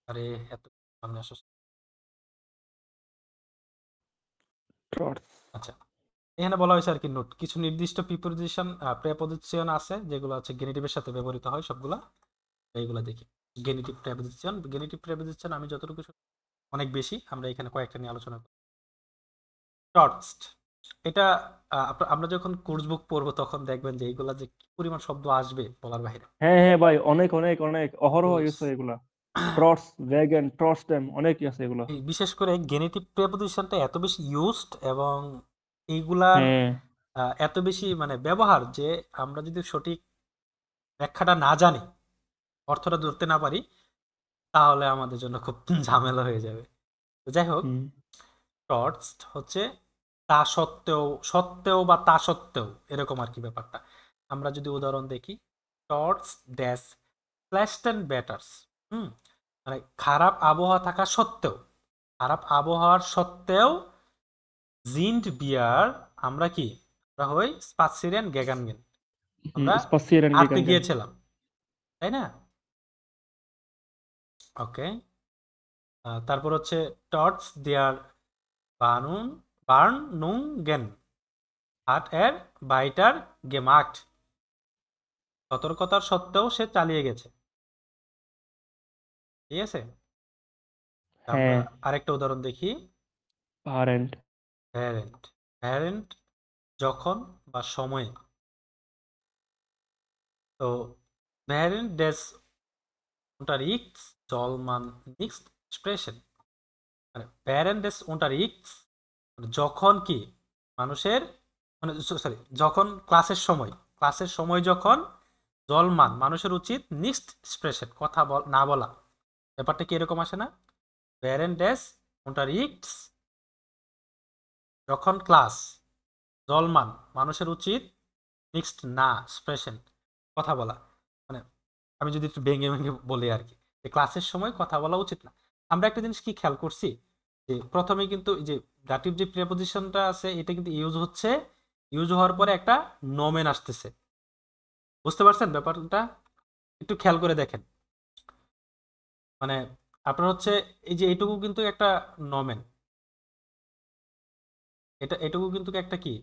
Speaker 1: আরে এত সামনে আসো।
Speaker 2: ট্রটস
Speaker 1: আচ্ছা, এখানে বলা হয়েছে আর কি নোট, কিছু নির্দিষ্ট প্রিপোজিশন প্রেপোজিশন আছে যেগুলো হচ্ছে গেনিটিভের সাথে ব্যবহৃত হয় সবগুলা, এইগুলা দেখি। গেনিটিভ প্রেপোজিশন আমি যতটুকু অনেক বেশি, আমরা এখানে কয়েকটা নিয়ে আলোচনা করি। টর্চড, এটা আমরা যখন কোর্স বুক পড়বো তখন দেখবেন যে এইগুলা যে কি পরিমাণ শব্দ আসবে বলার বাইরে।
Speaker 2: হ্যাঁ হ্যাঁ ভাই অনেক অনেক অনেক অহরহ
Speaker 1: তো
Speaker 2: ইউজ হয় এগুলা ট্রটস ভ্যাগান ট্রটস দেম অনেক আছে এগুলো
Speaker 1: এই বিশেষ করে গেনেটিভ প্রেপোজিশনটা এত বেশি ইউজড, এবং এইগুলার
Speaker 2: হ্যাঁ
Speaker 1: এত বেশি মানে ব্যবহার যে আমরা যদি সঠিক ব্যাখ্যাটা না জানি, অর্থটা ধরতে না পারি, তাহলে আমাদের জন্য খুব ঝামেলা হয়ে যাবে। তো যাই হোক,
Speaker 2: হুম
Speaker 1: টর্চড হচ্ছে তা সত্ত্বেও, সত্ত্বেও বা তা সত্ত্বেও, এরকম আর কি ব্যাপারটা। আমরা যদি উদাহরণ দেখি, torch dash slashed and batters, মানে খারাপ আবহাওয়া থাকা সত্ত্বেও, খারাপ আবহাওয়ার সত্ত্বেও জিন্ড বিয়ার, আমরা কি আমরা হই স্পাসিরিয়ান গেগানগেন, আমরা
Speaker 2: স্পাসিয়ারেন
Speaker 1: হাঁটতে
Speaker 2: gegangen
Speaker 1: গিয়েছিলাম, তাই না? ওকে, তারপর হচ্ছে টর্চ দেয়ার বার্নুন বার্নুঙ্গেন হাট এর বাইটার গেমাক্ট, সতর্কতার সত্ত্বেও সে চালিয়ে গেছে, ঠিক আছে। আমরা
Speaker 2: হ্যাঁ
Speaker 1: আরেকটা উদাহরণ দেখি,
Speaker 2: পারেন্ট
Speaker 1: প্যারেন্ট, প্যারেন্ট যখন বা সময়ে। তো während des Unterrichts soll man nicht sprechen। মানে während des Unterrichts মানে যখন কি মানুষের মানে সরি যখন ক্লাসের সময় যখন জলমান মানুষের উচিত নিক্সট স্প্রেশন কথা না বলা। ব্যাপারটা কি এরকম আসে না? während des Unterrichts যখন ক্লাস জলমান মানুষের উচিত নিক্সট না স্প্রেশন কথা বলা। মানে আমি যদি একটু ভেঙে ভেঙে বলি আর কি, যে ক্লাসের সময় কথা বলা উচিত না। আমরা একটা জিনিস কি খেয়াল করছি, যে প্রথমে কিন্তু এই যে দাটিভ যে প্রিপোজিশনটা আছে এটা কিন্তু ইউজ হওয়ার পরে একটা নোমেন আসতেছে। বুঝতে পারছেন ব্যাপারটা? একটু খেয়াল করে দেখেন। মানে আপনার হচ্ছে এই যে এইটুকু কিন্তু একটা নোমেন, এটুকু কিন্তু একটা কি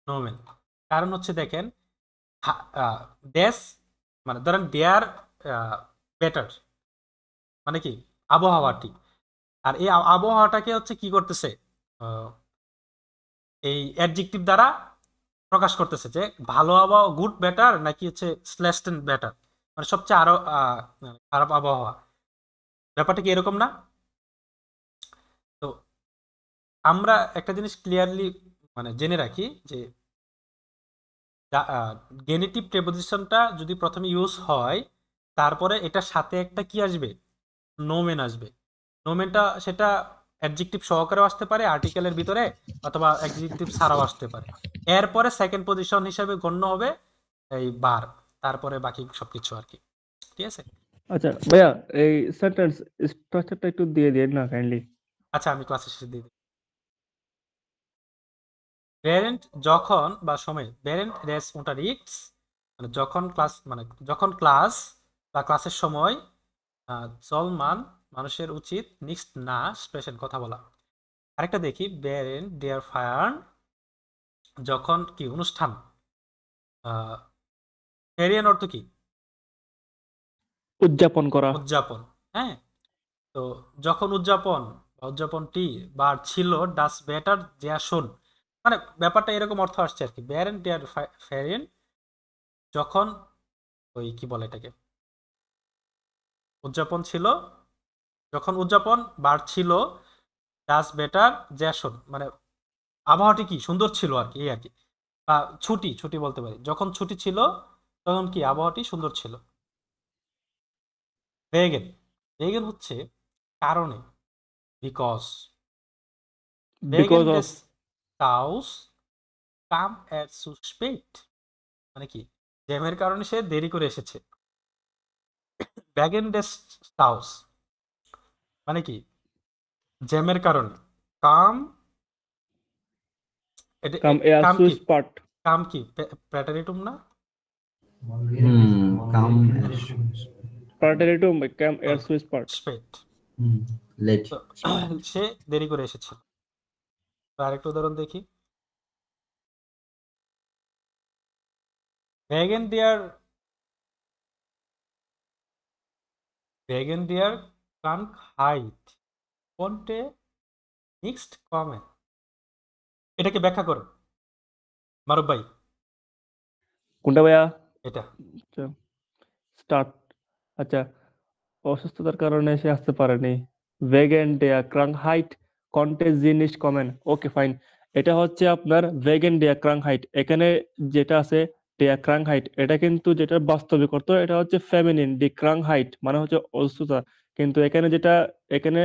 Speaker 1: নোমেন। কারণ হচ্ছে দেখেন ড্যাশ মানে ধরেন দেয়ার বেটার মানে কি আবহাওয়াটি, আর এই আবহাওয়াটাকে হচ্ছে কি করতেছে এই অ্যাডজেক্টিভ দ্বারা প্রকাশ করতেছে, যে ভালো আবহাওয়া গুড বেটার নাকি হচ্ছে স্লেস্ট বেটার, মানে সবচেয়ে আরো খারাপ আবহাওয়া। ব্যাপারটা কি এরকম না? তো আমরা একটা জিনিস ক্লিয়ারলি মানে জেনে রাখি যে গেনিটিভ প্রেপোজিশনটা যদি প্রথমে ইউজ হয় তারপরে এটার সাথে একটা কি আসবে, নোমেন আসবে। নোমেনটা সেটা অ্যাডজেক্টিভ সহকারেও আসতে পারে আর্টিকেলের ভিতরে, অথবা অ্যাডজেক্টিভ ছাড়াও আসতে পারে। এরপরে সেকেন্ড পজিশন হিসেবে গণ্য হবে এই বার, তারপরে বাকি সবকিছু আর কি। ঠিক আছে?
Speaker 2: আচ্ছা ভাইয়া, এই সেন্টেন্স স্ট্রাকচারটা একটু দিয়ে দিন না কাইন্ডলি।
Speaker 1: আচ্ছা আমি ক্লাসের শেষে দিয়ে দিই। während যখন বা সময়, während des Unterrichts মানে যখন ক্লাস বা ক্লাসের সময় চলমান মানুষের উচিত নিক্সট না স্পেশাল কথা বলা। আরেকটা দেখি während der Feiern যখন কি অনুষ্ঠান। ফেরিয়ান অর্থ কি?
Speaker 2: উদযাপন করা।
Speaker 1: উদযাপন। হ্যাঁ, তো যখন উদযাপনটি বা ছিল ডাস বেটার দেয়া শোন, মানে ব্যাপারটা এরকম অর্থ আসছে আর কি। während der Ferien যখন ওই কি বলে এটাকে উদযাপন ছিল, যখন উদযাপন বাড়ছিল ডাস বেটার জ্যাসন মানে আবহাওয়াটি কি সুন্দর ছিল আর কি, এই আর কি। বা ছুটি বলতে পারি, যখন ছুটি ছিল তখন কি আবহাওয়াটি সুন্দর ছিল। বেগেন বেগেন হচ্ছে কারণে, বিকজ বেগেন
Speaker 2: বিকজ অফ।
Speaker 1: ডেস কাউস কাম এট সু স্পেট মানে কি জ্যামের কারণে সে দেরি করে এসেছে। বেগেন ডেস কাউস মানে কি জ্যামের কারণে। কাম
Speaker 2: কাম এয়ার
Speaker 1: কাম কি
Speaker 2: সুইস পার্ট।
Speaker 1: কাম কি প্রেটারিটুম না?
Speaker 4: কাম
Speaker 2: পার্টারিটুম কাম এয়ার সুইস পার্ট।
Speaker 1: স্পেট।
Speaker 4: লেট।
Speaker 1: তো সে দেরি করে এসেছিল। তো আরেকটা উদাহরণ দেখি। wegen der Krankheit konnte nicht kommen। এটাকে ব্যাখ্যা করো মারুফ ভাই।
Speaker 2: কোনটা ভাইয়া?
Speaker 1: এটা
Speaker 2: আচ্ছা, স্টার্ট। আচ্ছা, অসুস্থতার কারণে সে আসতে পারেনি। ভেগেন ডেয়া ক্রাংহাইট কন্টেজিনিস কমেন। Okay fine. এটা হচ্ছে আপনার ভেগেন ডেয়া ক্রাংহাইট। এখানে যেটা আছে ডেয়া ক্রাংহাইট, এটা কিন্তু যেটা বাস্তবিক অর্থ এটা হচ্ছে ফেমিনিন। ডি ক্রাংহাইট মানে হচ্ছে অসুস্থতা, কিন্তু এখানে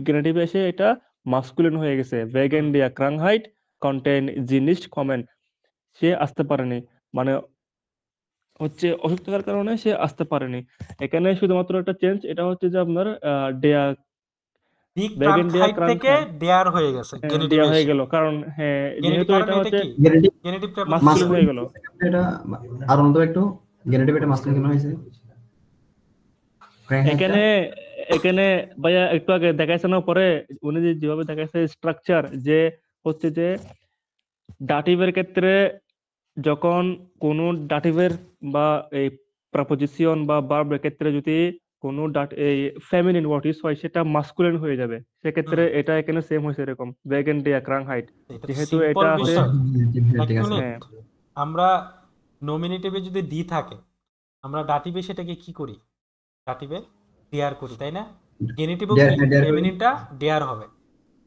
Speaker 2: গেনেটিভে এসে এটা মাস্কুলিন হয়ে গেছে। ভেগেন ডেয়া ক্রাংহাইট কন্টেন জিনিস কমেন, সে আসতে পারেনি মানে হচ্ছে অসুস্থতার কারণে সে আসতে পারেনি। এখানে শুধুমাত্র একটা চেঞ্জ, এটা হচ্ছে যে আপনার ডেয়া
Speaker 1: দি
Speaker 2: ব্যাগেন ডেয়া
Speaker 1: ক্রাঙ্কহাইট থেকে
Speaker 2: ক্রাংহাইট
Speaker 1: ডেয়ার হয়ে গেছে গেনেটিভ
Speaker 2: দেয়া হয়ে
Speaker 1: এসে।
Speaker 2: গেল, কারণ হ্যাঁ
Speaker 1: গেনেটিভ
Speaker 2: যেহেতু
Speaker 1: কারণ
Speaker 2: এটা
Speaker 1: এটা
Speaker 2: হচ্ছে
Speaker 1: কি
Speaker 4: গেনেটিভ
Speaker 1: গেনেটিভ
Speaker 2: মাস্কুলিন
Speaker 1: প্রেপোজিশন।
Speaker 2: হয়ে গেল।
Speaker 4: এটা আর অন্তত একটু গেনেটিভ এটা মাস্কুলিন কেন হয়েছে?
Speaker 2: এখানে এখানে ভাইয়া একটু আগে দেখাইছে না পরে, উনি যেভাবে দেখাইছে স্ট্রাকচার, যে হচ্ছে যে ডাটিভের ক্ষেত্রে যখন কোন ডাটিভের বা এই প্রপোজিশন বা ভার্বের ক্ষেত্রে যদি কোনো এই ফেমিনিন ওয়ার্ড ইউজ হয় সেটা মাস্কুলিন হয়ে যাবে, সেক্ষেত্রে
Speaker 1: হুম
Speaker 2: এটা এখানে সেম হয়েছে এরকম ভেগেন ডিয়া ক্রাংহাইট,
Speaker 1: এটা তো
Speaker 2: যেহেতু
Speaker 1: সিম্পল
Speaker 2: এটা আছে।
Speaker 1: বিষয়।
Speaker 4: হ্যাঁ,
Speaker 1: এক
Speaker 4: ঠিক আছে।
Speaker 1: মিনিট,
Speaker 2: হ্যাঁ
Speaker 1: আমরা নমিনেটিভে যদি ডি থাকে, আমরা ডাটিভে সেটাকে কি করি? ডাটিভে ডেয়ার করি, তাই না? গেনিটিভও
Speaker 4: ডেয়ার,
Speaker 1: কি
Speaker 4: হ্যাঁ ডেয়ার করি,
Speaker 1: ফেমিনিনটা ডেয়ার হবে।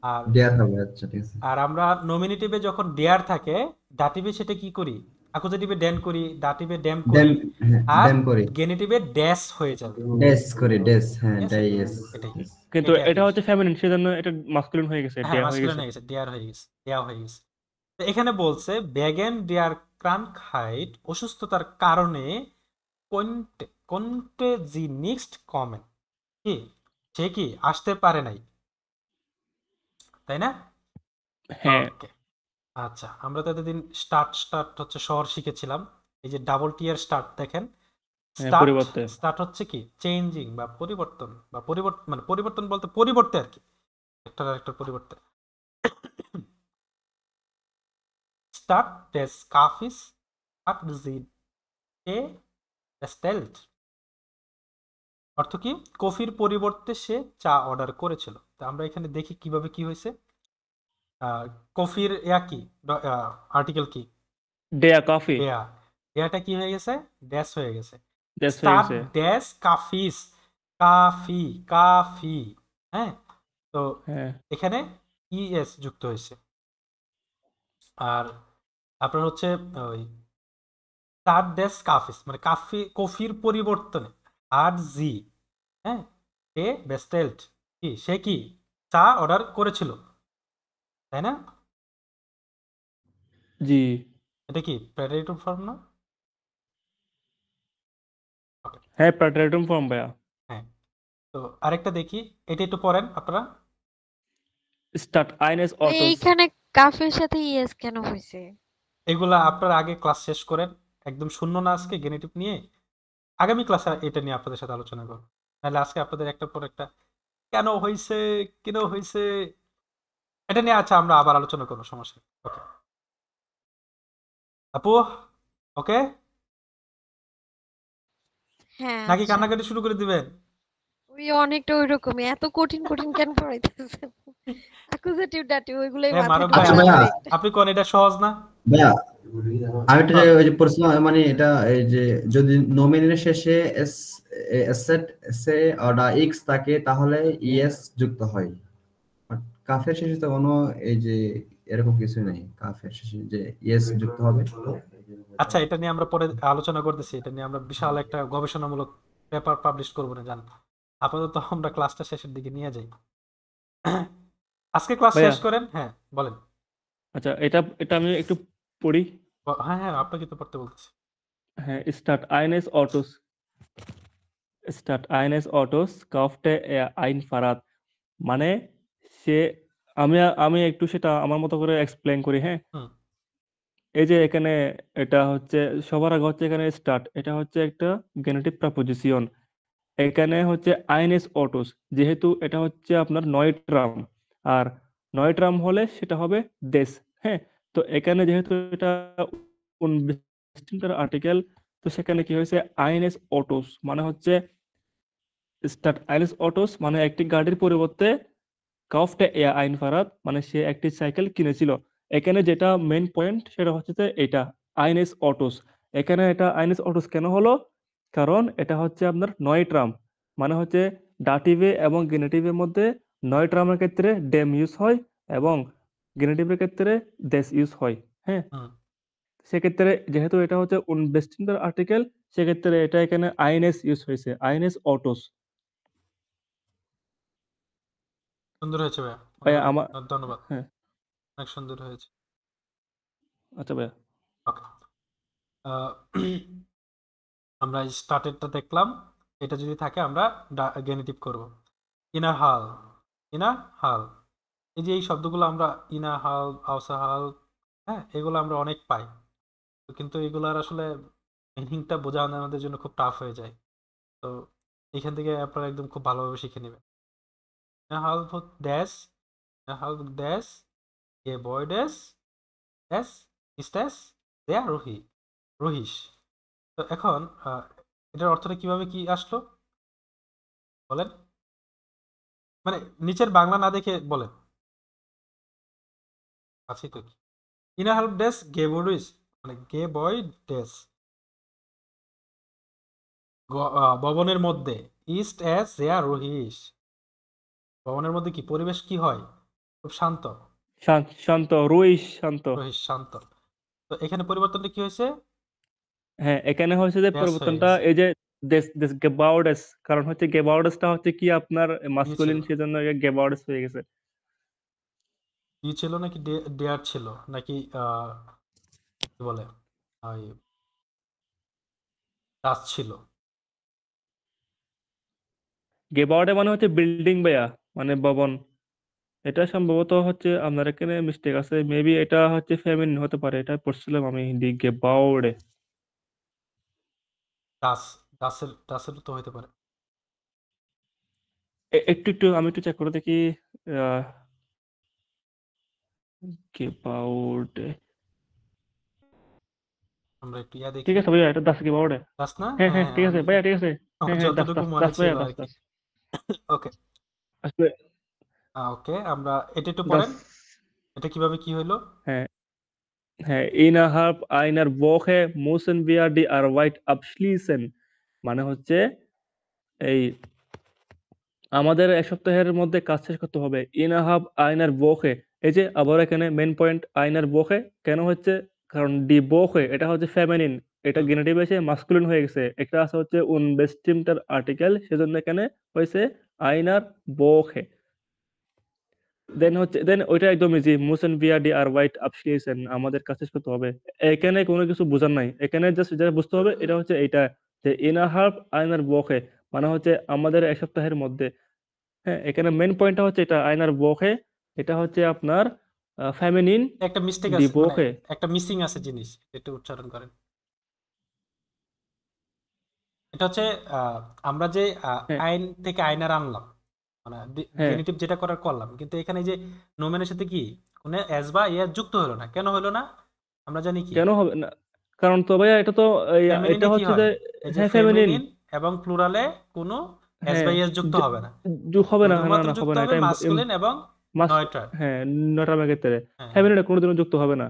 Speaker 1: আর
Speaker 4: ডেয়ার হবে, আচ্ছা ঠিক আছে।
Speaker 1: আর আমরা নমিনেটিভে যখন ডেয়ার থাকে, ডাটিভে সেটা কি করি? অ্যাকুজেটিভে ড্যান করি, ডাটিভে ড্যাম
Speaker 4: ড্যাম,
Speaker 1: করি,
Speaker 4: হ্যাঁ
Speaker 1: আর
Speaker 4: ড্যাম করি,
Speaker 1: গেনিটিভে ড্যাশ হয়ে যাবে।
Speaker 4: ডেস করি, ডেস, হ্যাঁ
Speaker 1: ঠিক আছে,
Speaker 4: ডাইএস।
Speaker 1: এটাই
Speaker 2: কিন্তু
Speaker 1: এটাই আর কি
Speaker 2: এটা হচ্ছে
Speaker 1: বিষয়।
Speaker 2: ফেমিনিন, সেজন্য এটা মাস্কুলিন হয়ে গেছে,
Speaker 1: হ্যাঁ
Speaker 2: ডেয়া হয়ে
Speaker 1: মাস্কুলিন
Speaker 2: গেছে।
Speaker 1: হয়ে গেছে, ডেয়ার হয়ে গেছে, দেয়া হয়ে গেছে। তো এখানে বলছে ব্যাগেন ডেয়ার ক্রানকহাইট, অসুস্থতার কারণে কোনটে জি নিক্সট কমেন, কি সে কি আসতে পারে নাই, তাই না?
Speaker 2: হ্যাঁ
Speaker 1: ওকে, আচ্ছা, আমরা তো এতদিন স্টার্ট স্টার্ট হচ্ছে শহর শিখেছিলাম। এই যে ডাবল টি এর স্টার্ট দেখেন,
Speaker 2: হ্যাঁ
Speaker 1: স্টার্ট
Speaker 2: পরিবর্তে।
Speaker 1: স্টার্ট হচ্ছে কি চেঞ্জিং বা পরিবর্তন, বা পরিবর্তন মানে পরিবর্তন বলতে পরিবর্তে আর কি, একটার আরেকটার পরিবর্তে। Start des Kaffees hat sie Tee bestellt, অর্থ কি কফির পরিবর্তে সে চা অর্ডার করেছিল। তো আমরা এখানে দেখি কিভাবে কি হয়েছে। কফির কি আর্টিকেল কি,
Speaker 2: ডেয়া কফি,
Speaker 1: ডেয়া, ডেয়াটা কি হয়ে গেছে, ড্যাশ হয়ে গেছে।
Speaker 2: ড্যাশ হয়ে
Speaker 1: স্টার্ট
Speaker 2: গেছে।
Speaker 1: ড্যাশ কাফিস, কাফি, কাফি, হ্যাঁ। তো
Speaker 2: হ্যাঁ
Speaker 1: এখানে ইএস যুক্ত হয়েছে। আর আপনার হচ্ছে ওই স্টার্ট ড্যাশ কাফিস মানে কফির পরিবর্তনে আর জি, হ্যাঁ, এ বেস্টেল্ট, কি সে কি চা অর্ডার করেছিল, তাই না?
Speaker 2: জি।
Speaker 1: এটা কি প্রেডিকেটিভ ফর্ম না? Okay,
Speaker 2: হ্যাঁ প্যাটার্ন ফর্ম ভাইয়া।
Speaker 1: হ্যাঁ। তো আরেকটা দেখি, এটা একটু পড়েন আপনারা।
Speaker 2: স্টার্ট আইনেস অটোস।
Speaker 3: এইখানে কাফের সাথে ইএস কেন হয়েছে?
Speaker 1: এগুলা আপনারা আগে ক্লাস শেষ করেন, একদম শূন্য না আজকে গেনেটিভ নিয়ে, আগামী ক্লাসে এটা নিয়ে আপনাদের সাথে আলোচনা করব। নাহলে আজকে আপনাদের একটার পর একটা কেন হয়েছে, কেন হয়েছে, এটা নিয়ে আচ্ছা আমরা আবার আলোচনা করবো, সমস্যা নেই। ওকে আপু, ওকে,
Speaker 3: হ্যাঁ
Speaker 1: নাকি
Speaker 3: আচ্ছা,
Speaker 1: কান্নাকাটি শুরু করে দিবেন?
Speaker 3: ওই অনেকটা ওই রকমই, এত কঠিন কঠিন কেন পড়াইতেছে? অ্যাকুজেটিভ ডাটিভ ওইগুলোই
Speaker 1: হ্যাঁ
Speaker 3: মাথায়
Speaker 1: মারুফ ভাই,
Speaker 4: আচ্ছা
Speaker 3: ঢুকছে না
Speaker 4: ভাইয়া,
Speaker 3: ডিরেক্ট।
Speaker 1: আপনি কোন এটা সহজ না?
Speaker 4: ভাইয়া আমি একটা
Speaker 1: হ্যাঁ,
Speaker 4: ওই যে পড়ছিলাম, মানে এটা এই যে যদি নমিনের শেষে এস এসেট সে অর্ডার এক্স থাকে তাহলে ইএস যুক্ত হয়, আর কাফের শেষে তো কোনো এই যে এরকম কিছু নেই, কাফের শেষে যে ইএস যুক্ত হবে।
Speaker 1: আচ্ছা, এটা নিয়ে আমরা পরে আলোচনা করতেছি, এটা নিয়ে আমরা বিশাল একটা গবেষণামূলক পেপার পাবলিশ করবো না, জান। আপাতত আমরা ক্লাসটা শেষের দিকে নিয়ে যাই। আজকে ক্লাস
Speaker 2: ভাইয়া
Speaker 1: শেষ করেন, হ্যাঁ বলেন।
Speaker 2: আচ্ছা, এটা এটা আমি একটু পড়ি।
Speaker 1: হ্যাঁ হ্যাঁ, আপনাকে তো পড়তে বলতেছি।
Speaker 2: হ্যাঁ স্টার্ট আইনেস অটোস, স্টার্ট আইনেস অটোস কাউফটে আইন ফারাত, মানে সে, আমি আমি একটু সেটা আমার মতো করে এক্সপ্লেন করি। হ্যাঁ,
Speaker 1: হুম
Speaker 2: এই যে এখানে এটা হচ্ছে সবার আগে হচ্ছে এখানে স্টার্ট, এটা হচ্ছে একটা গেনেটিভ প্রপোজিশন। এখানে হচ্ছে আইনেস অটোস, যেহেতু এটা হচ্ছে আপনার নয় ট্রাম, আর নয় ট্রাম হলে সেটা হবে দেশ। হ্যাঁ, তো এখানে যেহেতু এটা আর্টিকেল, তো সেখানে কি হয়েছে আইনেস অটোস মানে হচ্ছে স্টার্ট আইনেস অটোস মানে একটি গাড়ির পরিবর্তে কাউফটে এয়া আইন ফারাত মানে সে একটি সাইকেল কিনেছিল। এখানে যেটা মেইন পয়েন্ট সেটা হচ্ছে যে এটা আইনেস অটোস। এখানে এটা আইনেস অটোস কেন হলো, কারণ এটা হচ্ছে আপনার নয় ট্রাম, মানে হচ্ছে ডাটিভে এবং গেনেটিভের মধ্যে নয় ট্রামের ক্ষেত্রে ডেম ইউজ হয় এবং গেনেটিভের ক্ষেত্রে দেশ ইউজ হয়। হ্যাঁ,
Speaker 1: হুম,
Speaker 2: সেক্ষেত্রে যেহেতু এটা হচ্ছে উনবেস্টিং আর্টিকেল, সেক্ষেত্রে এটা এখানে আইনেস ইউজ হয়েছে, আইনেস অটোস।
Speaker 1: সুন্দর হয়েছে ভাইয়া,
Speaker 2: ভাই
Speaker 1: অনেক
Speaker 2: আমার,
Speaker 1: অনেক ধন্যবাদ,
Speaker 2: হ্যাঁ
Speaker 1: অনেক সুন্দর হয়েছে।
Speaker 2: আচ্ছা ভাইয়া।
Speaker 1: ওকে, আমরা স্টার্টেডটা দেখলাম, এটা যদি থাকে আমরা গেনেটিভ করব। ইনার হাল, ইনার হাল, এই যে এই শব্দগুলো আমরা ইনার হাল, আউসার হাল, হ্যাঁ এগুলো আমরা অনেক পাই, কিন্তু এগুলার আসলে মিনিংটা বোঝানো আমাদের জন্য খুব টাফ হয়ে যায়। তো এখান থেকে আপনারা একদম খুব ভালোভাবে শিখে নেবেন। ইনার হাল ড্যাশ, ইনার হাল dash a boy dash dash stash দেয়া রহিস। তো এখন এটার অর্থটা কিভাবে কি আসলো? বলেন, মানে নিচের বাংলা না দেখে বলেন। আছি তো কি, ইনারহাল্প ডেস গেবরিস, মানে গে বয় ডেস, ভবনের মধ্যে, ইস্ট অ্যাজ দেয়ার রহিস, ভবনের মধ্যে কি পরিবেশ কি হয়, খুব শান্ত,
Speaker 2: শান্ত, রুইস শান্ত।
Speaker 1: রহিস শান্ত। তো এখানে পরিবর্তনটা কি হয়েছে,
Speaker 2: হ্যাঁ, এখানে হচ্ছে যে
Speaker 1: ড্যাশ হয়ে
Speaker 2: পরিবর্তনটা
Speaker 1: গেছে।
Speaker 2: এই যে দেশ দেশ গেবার্ডেস, কারণ হচ্ছে গেবার্ডেসটা হচ্ছে কি আপনার
Speaker 1: কি ছিল,
Speaker 2: মাস্কুলিন, সেজন্য গেবার্ডেস হয়ে গেছে।
Speaker 1: কি ছিল নাকি ডেয়ার ছিল, নাকি কি বলে ওই ডাচ ছিল?
Speaker 2: গেবার্ডে মানে হচ্ছে বিল্ডিং ভাইয়া, মানে ভবন। এটা সম্ভবত হচ্ছে আপনার এখানে মিস্টেক আছে, মেবি এটা হচ্ছে ফেমিনিন হতে পারে, এটা পড়ছিলাম আমি দি গেবার্ডে।
Speaker 1: ডাচ, ডাচের তো হইতে পারে।
Speaker 2: একটু একটু আমি একটু চেক করে দেখি। আহ গেবার্ডে,
Speaker 1: আমরা একটু ইয়া
Speaker 2: ঠিক
Speaker 1: দেখি।
Speaker 2: আছে ভাইয়া, এটা দাস গেবার্ডে।
Speaker 1: ডাচ না,
Speaker 2: হ্যাঁ
Speaker 1: হ্যাঁ
Speaker 2: হ্যাঁ,
Speaker 1: হ্যাঁ,
Speaker 2: ঠিক আছে
Speaker 1: আমি
Speaker 2: ভাইয়া, ঠিক আছে।
Speaker 1: আমার
Speaker 2: হ্যাঁ হ্যাঁ, দাস
Speaker 1: যতটুকু
Speaker 2: দাস
Speaker 1: মনে
Speaker 2: দাস
Speaker 1: ছিল
Speaker 2: ভাইয়া,
Speaker 1: আর
Speaker 2: দাস
Speaker 1: কি।
Speaker 2: দাস
Speaker 1: ওকে,
Speaker 2: আসলে
Speaker 1: ওকে, আমরা এটা একটু
Speaker 2: দাস।
Speaker 1: পড়েন, এটা কিভাবে কি হইলো।
Speaker 2: হ্যাঁ হ্যাঁ, innerhalb einer Woche müssen wir die Arbeit abschließen, মানে হচ্ছে এই আমাদের এক সপ্তাহের মধ্যে কাজ শেষ করতে হবে। innerhalb einer Woche, এই যে আবার এখানে মেন পয়েন্ট einer Woche কেন হচ্ছে, কারণ die Woche এটা হচ্ছে ফেমিনিন, এটা
Speaker 1: হুম,
Speaker 2: গেনিটিভ এসে মাস্কুলিন হয়ে গেছে, একটা আছে হচ্ছে unbestimmter আর্টিকেল, সেজন্য এখানে হয়েছে einer Woche। দেন ওইটা একদম ইজি, মুসেন বিয়া ডি আর হোয়াইট আপসিয়েছেন, আমাদের কাছে করতে হবে। এখানে কোনো কিছু বোঝার নাই, এখানে জাস্ট যেটা বুঝতে হবে এটা হচ্ছে এইটা, যে ইনাহার্ব আইনার বকে, মানে হচ্ছে আমাদের এক সপ্তাহের মধ্যে। হ্যাঁ, এখানে মেন পয়েন্টটা হচ্ছে এটা আইনার বকে, এটা হচ্ছে আপনার ফেমিনিন
Speaker 1: একটা মিস্টেক
Speaker 2: ডি
Speaker 1: আছে, মানে
Speaker 2: বকে।
Speaker 1: একটা মিসিং আছে জিনিস, একটু উচ্চারণ করেন। এটা হচ্ছে আহ, আমরা যে
Speaker 2: হ্যাঁ
Speaker 1: আইন থেকে আইনার আনলাম, মানে
Speaker 2: হ্যাঁ,
Speaker 1: গেনিটিভ যেটা করার করলাম, কিন্তু এখানে এই যে নোমেনের সাথে কি কোনো এস বা ইয়ার যুক্ত হলো না, কেন হলো না? আমরা জানি কি
Speaker 2: কেন হবে না, কারণ তো ভাইয়া এটা তো এটা
Speaker 1: ফেমিনিনে কি
Speaker 2: হচ্ছে যে
Speaker 1: হয়, এই যে
Speaker 2: হ্যাঁ ফেমিনিন,
Speaker 1: ফেমিনিন এবং প্লুরালে কোনো এস
Speaker 2: হ্যাঁ
Speaker 1: বা ইএস যুক্ত হবে না,
Speaker 2: হবে না, না
Speaker 1: শুধুমাত্র
Speaker 2: না হবে
Speaker 1: যুক্ত
Speaker 2: না,
Speaker 1: হবে
Speaker 2: এটা
Speaker 1: মাস্কুলিন এবং
Speaker 2: মাস,
Speaker 1: নয়টার।
Speaker 2: হ্যাঁ নটার ক্ষেত্রে
Speaker 1: হ্যাঁ হ্যাঁ,
Speaker 2: ফেমিনিন কোনোদিনও যুক্ত হবে না।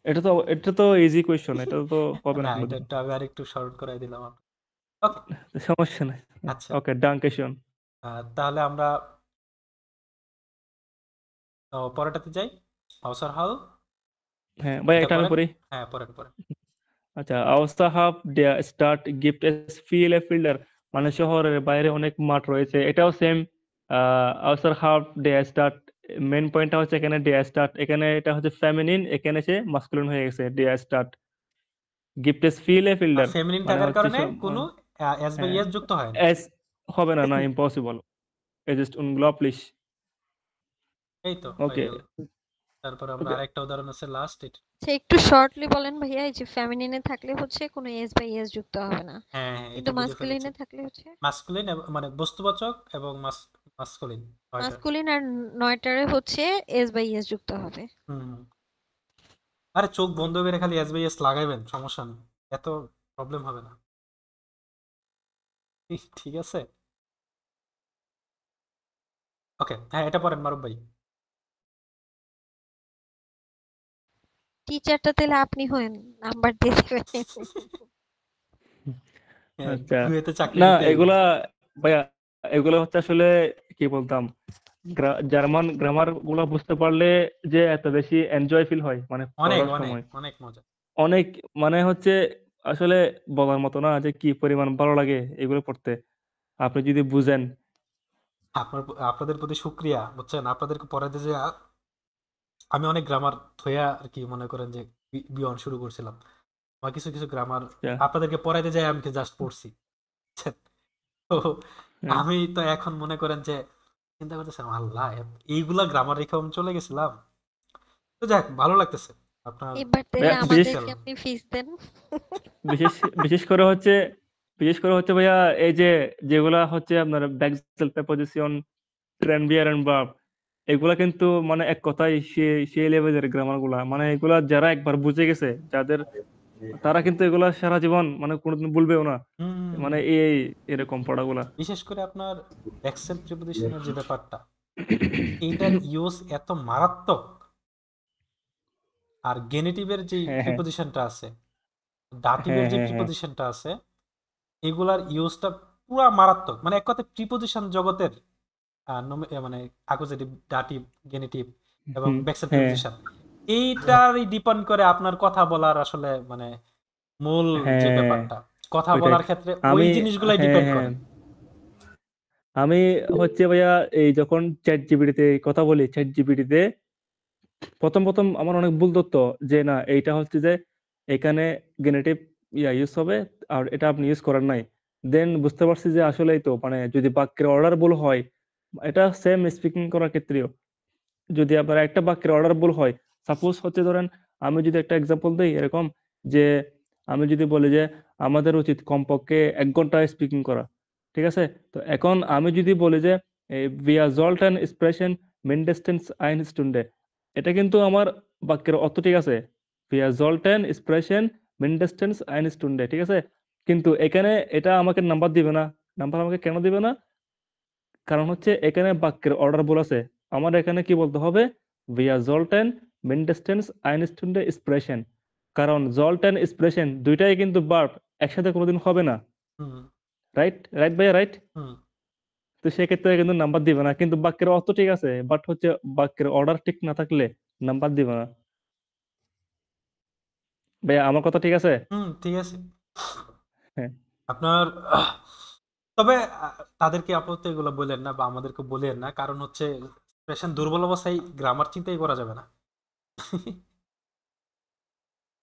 Speaker 2: এটা তো ইজি কোয়েশ্চন, এটা তো হবে না
Speaker 1: না এটা
Speaker 2: কোনোদিনও।
Speaker 1: একটু আমি আর একটু সরল করে দিলাম। ওকে,
Speaker 2: সমস্যা নাই।
Speaker 1: আচ্ছা,
Speaker 2: ওকে, ডাঙ্কেশন।
Speaker 1: তাহলে আমরা পরেরটাতে যাই, হাউসার হল,
Speaker 2: হ্যাঁ ভাই,
Speaker 1: এটা
Speaker 2: এটা আমি
Speaker 1: পড়েন।
Speaker 2: পড়ি।
Speaker 1: হ্যাঁ, পড়েন পড়েন।
Speaker 2: আচ্ছা, außerhalb der Stadt gibt es viele Felder, মানে শহরের বাইরে অনেক মাঠ রয়েছে, এটাও same. außerhalb der Stadt, main পয়েন্টটা হচ্ছে এখানে der Stadt, এখানে এটা হচ্ছে ফেমিনিন, এখানে সে মাস্কুলিন হয়ে গেছে der Stadt। gibt es viele Felder,
Speaker 1: feminine
Speaker 2: মানে
Speaker 1: থাকার
Speaker 2: হচ্ছে
Speaker 1: কারণে কোনো এস বা
Speaker 2: হ্যাঁ
Speaker 1: ইএস যুক্ত হয় না।
Speaker 2: এস হবে না, না ইম্পসিবল, es ist unglaublich।
Speaker 1: এই তো হয়ে
Speaker 2: ওকে
Speaker 1: গেল। তারপর আমরা
Speaker 2: ওকে,
Speaker 1: আরেকটা উদাহরণ আছে লাস্ট।
Speaker 3: আচ্ছা, একটু শর্টলি বলেন ভাইয়া, এই যে ফেমিনিনে থাকলে হচ্ছে কোনো এস বা ইএস যুক্ত হবে না,
Speaker 1: হ্যাঁ হ্যাঁ,
Speaker 3: কিন্তু
Speaker 1: এটা বুঝে ফেলেছি।
Speaker 3: মাস্কুলিনে থাকলে হচ্ছে
Speaker 1: মাস্কুলিন মানে বস্তুবাচক এবং মাস্কুলিন নয়টার।
Speaker 3: মাস্কুলিন আর নয়টারে হচ্ছে এস বা ইএস যুক্ত হবে।
Speaker 1: হুম হুম। আরে চোখ বন্ধ করে খালি এস বাই এস লাগাইবেন, সমস্যা নেই, এত প্রবলেম হবে না। ঠিক আছে, ওকে, হ্যাঁ এটা পড়েন মারুফ ভাই।
Speaker 3: টিচারটা তাহলে আপনি হয়েন, নাম্বার দিয়ে দেবেন।
Speaker 1: হ্যাঁ,
Speaker 2: আচ্ছা।
Speaker 1: কুয়েতে চাকরি
Speaker 2: না
Speaker 1: নিতে হইব।
Speaker 2: এগুলা ভাইয়া, এগুলা হচ্ছে আসলে কি বলতাম, জার্মান গ্রামার গুলা বুঝতে পারলে যে এত বেশি এনজয় ফিল হয়, মানে
Speaker 1: অনেক
Speaker 2: পড়ার
Speaker 1: অনেক
Speaker 2: সময়
Speaker 1: অনেক মজা।
Speaker 2: অনেক, মানে হচ্ছে আসলে বলার মতো না যে কি পরিমাণ ভালো লাগে এগুলো পড়তে, আপনি যদি বুঝেন।
Speaker 1: আপনার আপনাদের প্রতি শুক্রিয়া, বুঝছেন, আপনাদেরকে পড়াতে যে আমি অনেক গ্রামার থইয়া আর কি মনে করেন যে বিয়ন শুরু করছিলাম, আমার কিছু কিছু গ্রামার
Speaker 2: আচ্ছা,
Speaker 1: আপনাদেরকে পড়াইতে যাই আমি জাস্ট পড়ছি, বুঝছেন? তো
Speaker 2: হ্যাঁ
Speaker 1: আমি তো এখন মনে করেন যে চিন্তা করতেছিলাম, আল্লাহ এইগুলা গ্রামার রেখে আমি চলে গেছিলাম। তো যাক, ভালো লাগতেছে আপনার
Speaker 3: এবার তাহলে
Speaker 2: ভাইয়া,
Speaker 1: এক্সপিরিয়েন্স।
Speaker 3: আমাদেরকে আপনি ফিস দেন।
Speaker 2: বিশেষ বিশেষ করে হচ্ছে বিশেষ করে হচ্ছে ভাইয়া, এই যে যেগুলা হচ্ছে আপনার ব্যাকসেল প্রেপোজিশন, ট্রেনবিয়ার এন্ড ভার্ব, এগুলা কিন্তু মানে এক কথায় সেই লেভেলের গ্রামার গুলা, মানে এগুলা যারা একবার বুঝে গেছে, যাদের তারা কিন্তু এগুলা সারা জীবন মানে কোনোদিন ভুলবেও না,
Speaker 1: হুম
Speaker 2: মানে এই এরকম পড়াগুলা।
Speaker 1: বিশেষ করে আপনার এক্সেল প্রিপোজিশনের যে ব্যাপারটা, এইটার ইউজ এত মারাত্মক। আর গেনেটিভের যে
Speaker 2: হ্যাঁ হ্যাঁ
Speaker 1: প্রিপোজিশনটা আছে, দাটিভের
Speaker 2: হ্যাঁ
Speaker 1: যে
Speaker 2: হ্যাঁ হ্যাঁ
Speaker 1: প্রিপোজিশনটা আছে, এগুলার ইউজটা পুরা মারাত্মক। মানে এক কথায় প্রিপোজিশন জগতের মানে অ্যাকুজেটিভ, দাটিভ, গেনেটিভ এবং
Speaker 2: হুম,
Speaker 1: ব্যাকসেল
Speaker 2: হ্যাঁ
Speaker 1: প্রিপোজিশন, এইটারই ডিপেন্ড করে আপনার কথা বলার আসলে মানে মূল যে
Speaker 2: হ্যাঁ
Speaker 1: ব্যাপারটা, কথা
Speaker 2: ওইটাই।
Speaker 1: বলার ক্ষেত্রে ওই
Speaker 2: আমি
Speaker 1: জিনিসগুলাই
Speaker 2: হ্যাঁ
Speaker 1: ডিপেন্ড
Speaker 2: হ্যাঁ
Speaker 1: করে।
Speaker 2: আমি হচ্ছে ভাইয়া এই যখন চ্যাট জিপিটিতে কথা বলি, চ্যাট জিপিটিতে প্রথম প্রথম আমার অনেক ভুল তথ্য, যে না এইটা হচ্ছে যে এখানে গেনেটিভ ইউজ হবে আর এটা আপনি ইউজ করেন নাই। দেন বুঝতে পারছি যে আসলেই তো মানে যদি বাক্যের অর্ডার ভুল হয়, এটা সেম স্পিকিং করার ক্ষেত্রেও যদি আপনার একটা বাক্যের অর্ডার ভুল হয়, সাপোজ হচ্ছে ধরেন আমি যদি একটা এক্সাম্পল দিই এরকম, যে আমি যদি বলি যে আমাদের উচিত কমপক্ষে 1 ঘন্টা স্পিকিং করা, ঠিক আছে? তো এখন আমি যদি বলি যে wir sollten sprechen mindestens 1 Stunde, এটা কিন্তু আমার বাক্যের অর্থ ঠিক আছে, wir sollten sprechen mindestens 1 Stunde, ঠিক আছে? কিন্তু এখানে এটা আমাকে নাম্বার দিবে না। নাম্বার আমাকে কেন দিবে না? কারণ হচ্ছে এখানে বাক্যের অর্ডার ভুল আছে। আমার এখানে কি বলতে হবে? wir sollten mindestens 1 Stunde sprechen, কারণ sollten sprechen দুইটাই কিন্তু ভার্ব, একসাথে কোনোদিন হবে না।
Speaker 1: হুম
Speaker 2: রাইট রাইট ভাইয়া, রাইট?
Speaker 1: হুম
Speaker 2: তো সেক্ষেত্রে কিন্তু নাম্বার দিবে না, কিন্তু বাক্যের অর্থ ঠিক আছে, বাট হচ্ছে বাক্যের অর্ডার ঠিক না থাকলে নাম্বার দিবে না। ভাইয়া আমার কথা ঠিক আছে?
Speaker 1: হুম ঠিক আছে।
Speaker 2: হ্যাঁ
Speaker 1: আপনার তবে তাদেরকে আপাতত এগুলো বলেন না বা আমাদেরকে বলেন না, কারণ হচ্ছে এক্সপ্রেশন দুর্বল অবস্থায় গ্রামার চিন্তাই করা যাবে না।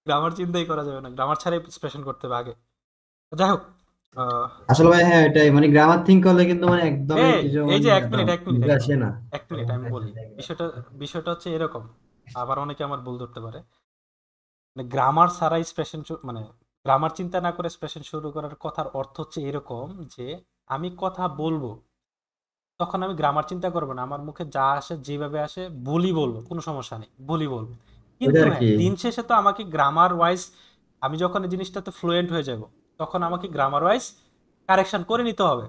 Speaker 1: গ্রামার চিন্তাই করা যাবে না, গ্রামার ছাড়াই এক্সপ্রেশন করতে হবে আগে। যাই হোক, আহ,
Speaker 4: আসলে ভাই হ্যাঁ এটাই, মানে গ্রামার থিঙ্ক করলে কিন্তু মানে একদমই
Speaker 1: এই
Speaker 4: কিছু
Speaker 1: এই
Speaker 4: মানে
Speaker 1: যে এক মিনিট এক মিনিট
Speaker 4: মুখে
Speaker 1: এক
Speaker 4: আসে
Speaker 1: মিনিট
Speaker 4: না।
Speaker 1: এক মিনিট আমি বলি। বিষয়টা বিষয়টা হচ্ছে এরকম, আবার অনেকে আমার ভুল ধরতে পারে। মানে গ্রামার ছাড়া এক্সপ্রেশন, মানে গ্রামার চিন্তা না করে এক্সপ্রেশন শুরু করার কথার অর্থ হচ্ছে এরকম যে আমি কথা বলবো, তখন আমি গ্রামার চিন্তা করবো না, আমার মুখে যা আসে যেভাবে আসে বলি বলবো, কোনো সমস্যা নেই, বলি বলবো।
Speaker 4: ওইটা
Speaker 1: কিন্তু
Speaker 4: আর
Speaker 1: হ্যাঁ,
Speaker 4: কি।
Speaker 1: দিন শেষে তো আমাকে গ্রামার ওয়াইজ, আমি যখন এই জিনিসটাতে ফ্লুয়েন্ট হয়ে যাব, তখন আমাকে গ্রামার ওয়াইজ কারেকশন করে নিতে হবে।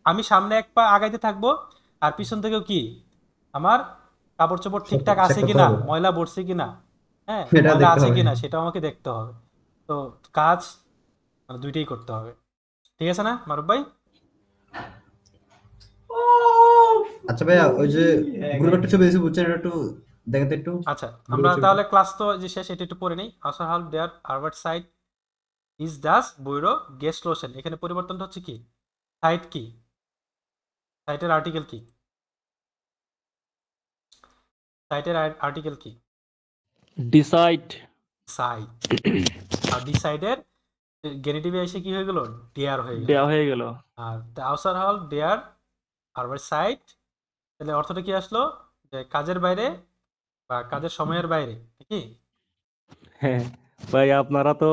Speaker 1: আমি সামনে এক পা আগাইতে থাকবো, আর পিছন থেকেও কি আমার কাপড় চোপড় ঠিকঠাক
Speaker 4: চেক
Speaker 1: আছে
Speaker 4: করতে
Speaker 1: কিনা,
Speaker 4: হবে,
Speaker 1: ময়লা পড়ছে কিনা, হ্যাঁ
Speaker 4: এটা
Speaker 1: ময়লা
Speaker 4: দেখতে
Speaker 1: আছে
Speaker 4: হবে।
Speaker 1: কিনা সেটাও আমাকে দেখতে হবে। তো কাজ মানে দুইটাই করতে হবে। ঠিক আছে না মারুফ ভাই?
Speaker 4: আচ্ছা ভাইয়া, ওই যে গ্রুপ একটা ছবি দিয়েছি বুঝছেন, এটা একটু দেখেন তো একটু
Speaker 1: আচ্ছা, আমরা
Speaker 4: গ্রুপের ছবিটা।
Speaker 1: তাহলে ক্লাস তো যে শেষ, এটা একটু পড়ে নেই। আসাহাল দেয়ার আরবার্ট সাইড ইজ ডাস বৈরো গেস্ট লোশন, এখানে পরিবর্তনটা হচ্ছে কি, সাইট কি, সাইটের আর্টিকেল কি, সাইটের আর্টিকেল কি,
Speaker 2: ডিসাইড।
Speaker 1: সাইট। আর ডিসাইডের গেনেটিভে এসে কি হয়ে গেল, ডেয়ার হয়ে গেল।
Speaker 2: দেওয়া হয়ে গেল।
Speaker 1: আর আসাহাল দেয়ার আরবার্ট সাইড, তাহলে অর্থটা কি আসলো, যে কাজের বাইরে বা কাজের সময়ের বাইরে, কি?
Speaker 2: হ্যাঁ ভাই, আপনারা তো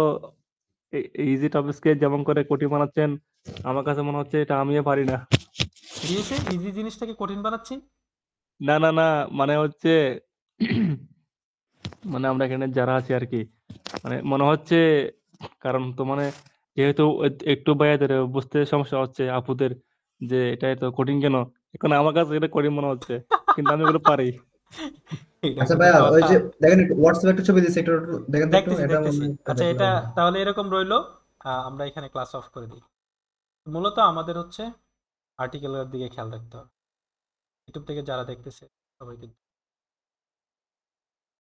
Speaker 2: ইজি টপিকসকে যেমন করে কঠিন বানাচ্ছেন, আমার কাছে মনে হচ্ছে এটা আমিও পারি না।
Speaker 1: কি হয়েছে, ইজি জিনিসটাকে কঠিন বানাচ্ছি?
Speaker 2: না না না, মানে হচ্ছে মানে আমরা এখানে যারা আছি আর কি, মানে মনে হচ্ছে, কারণ তো মানে যেহেতু একটু বাইরে বুঝতে সমস্যা হচ্ছে আপুদের, যে এটা এত কঠিন কেন, এখন আমার কাছে এটা কঠিন মনে হচ্ছে, কিন্তু আমি এগুলো পারি।
Speaker 1: এটা
Speaker 4: আচ্ছা
Speaker 1: কোনো
Speaker 4: ভাইয়া, ওই
Speaker 1: কথা?
Speaker 4: যে দেখেন একটু হোয়াটসঅ্যাপে একটা ছবি দিয়েছি, একটু একটু দেখেন তো একটু,
Speaker 1: দেখতেছি
Speaker 4: এটা মনে
Speaker 1: দেখতেছি।
Speaker 4: হয় একটু
Speaker 1: আচ্ছা,
Speaker 4: দেখলে
Speaker 1: এটা
Speaker 4: হবে।
Speaker 1: তাহলে এরকম রইলো। আমরা এখানে ক্লাস অফ করে দিই। মূলত আমাদের হচ্ছে আর্টিকেলের দিকে খেয়াল রাখতে হবে। ইউটিউব থেকে যারা দেখতেছে সবাই কিন্তু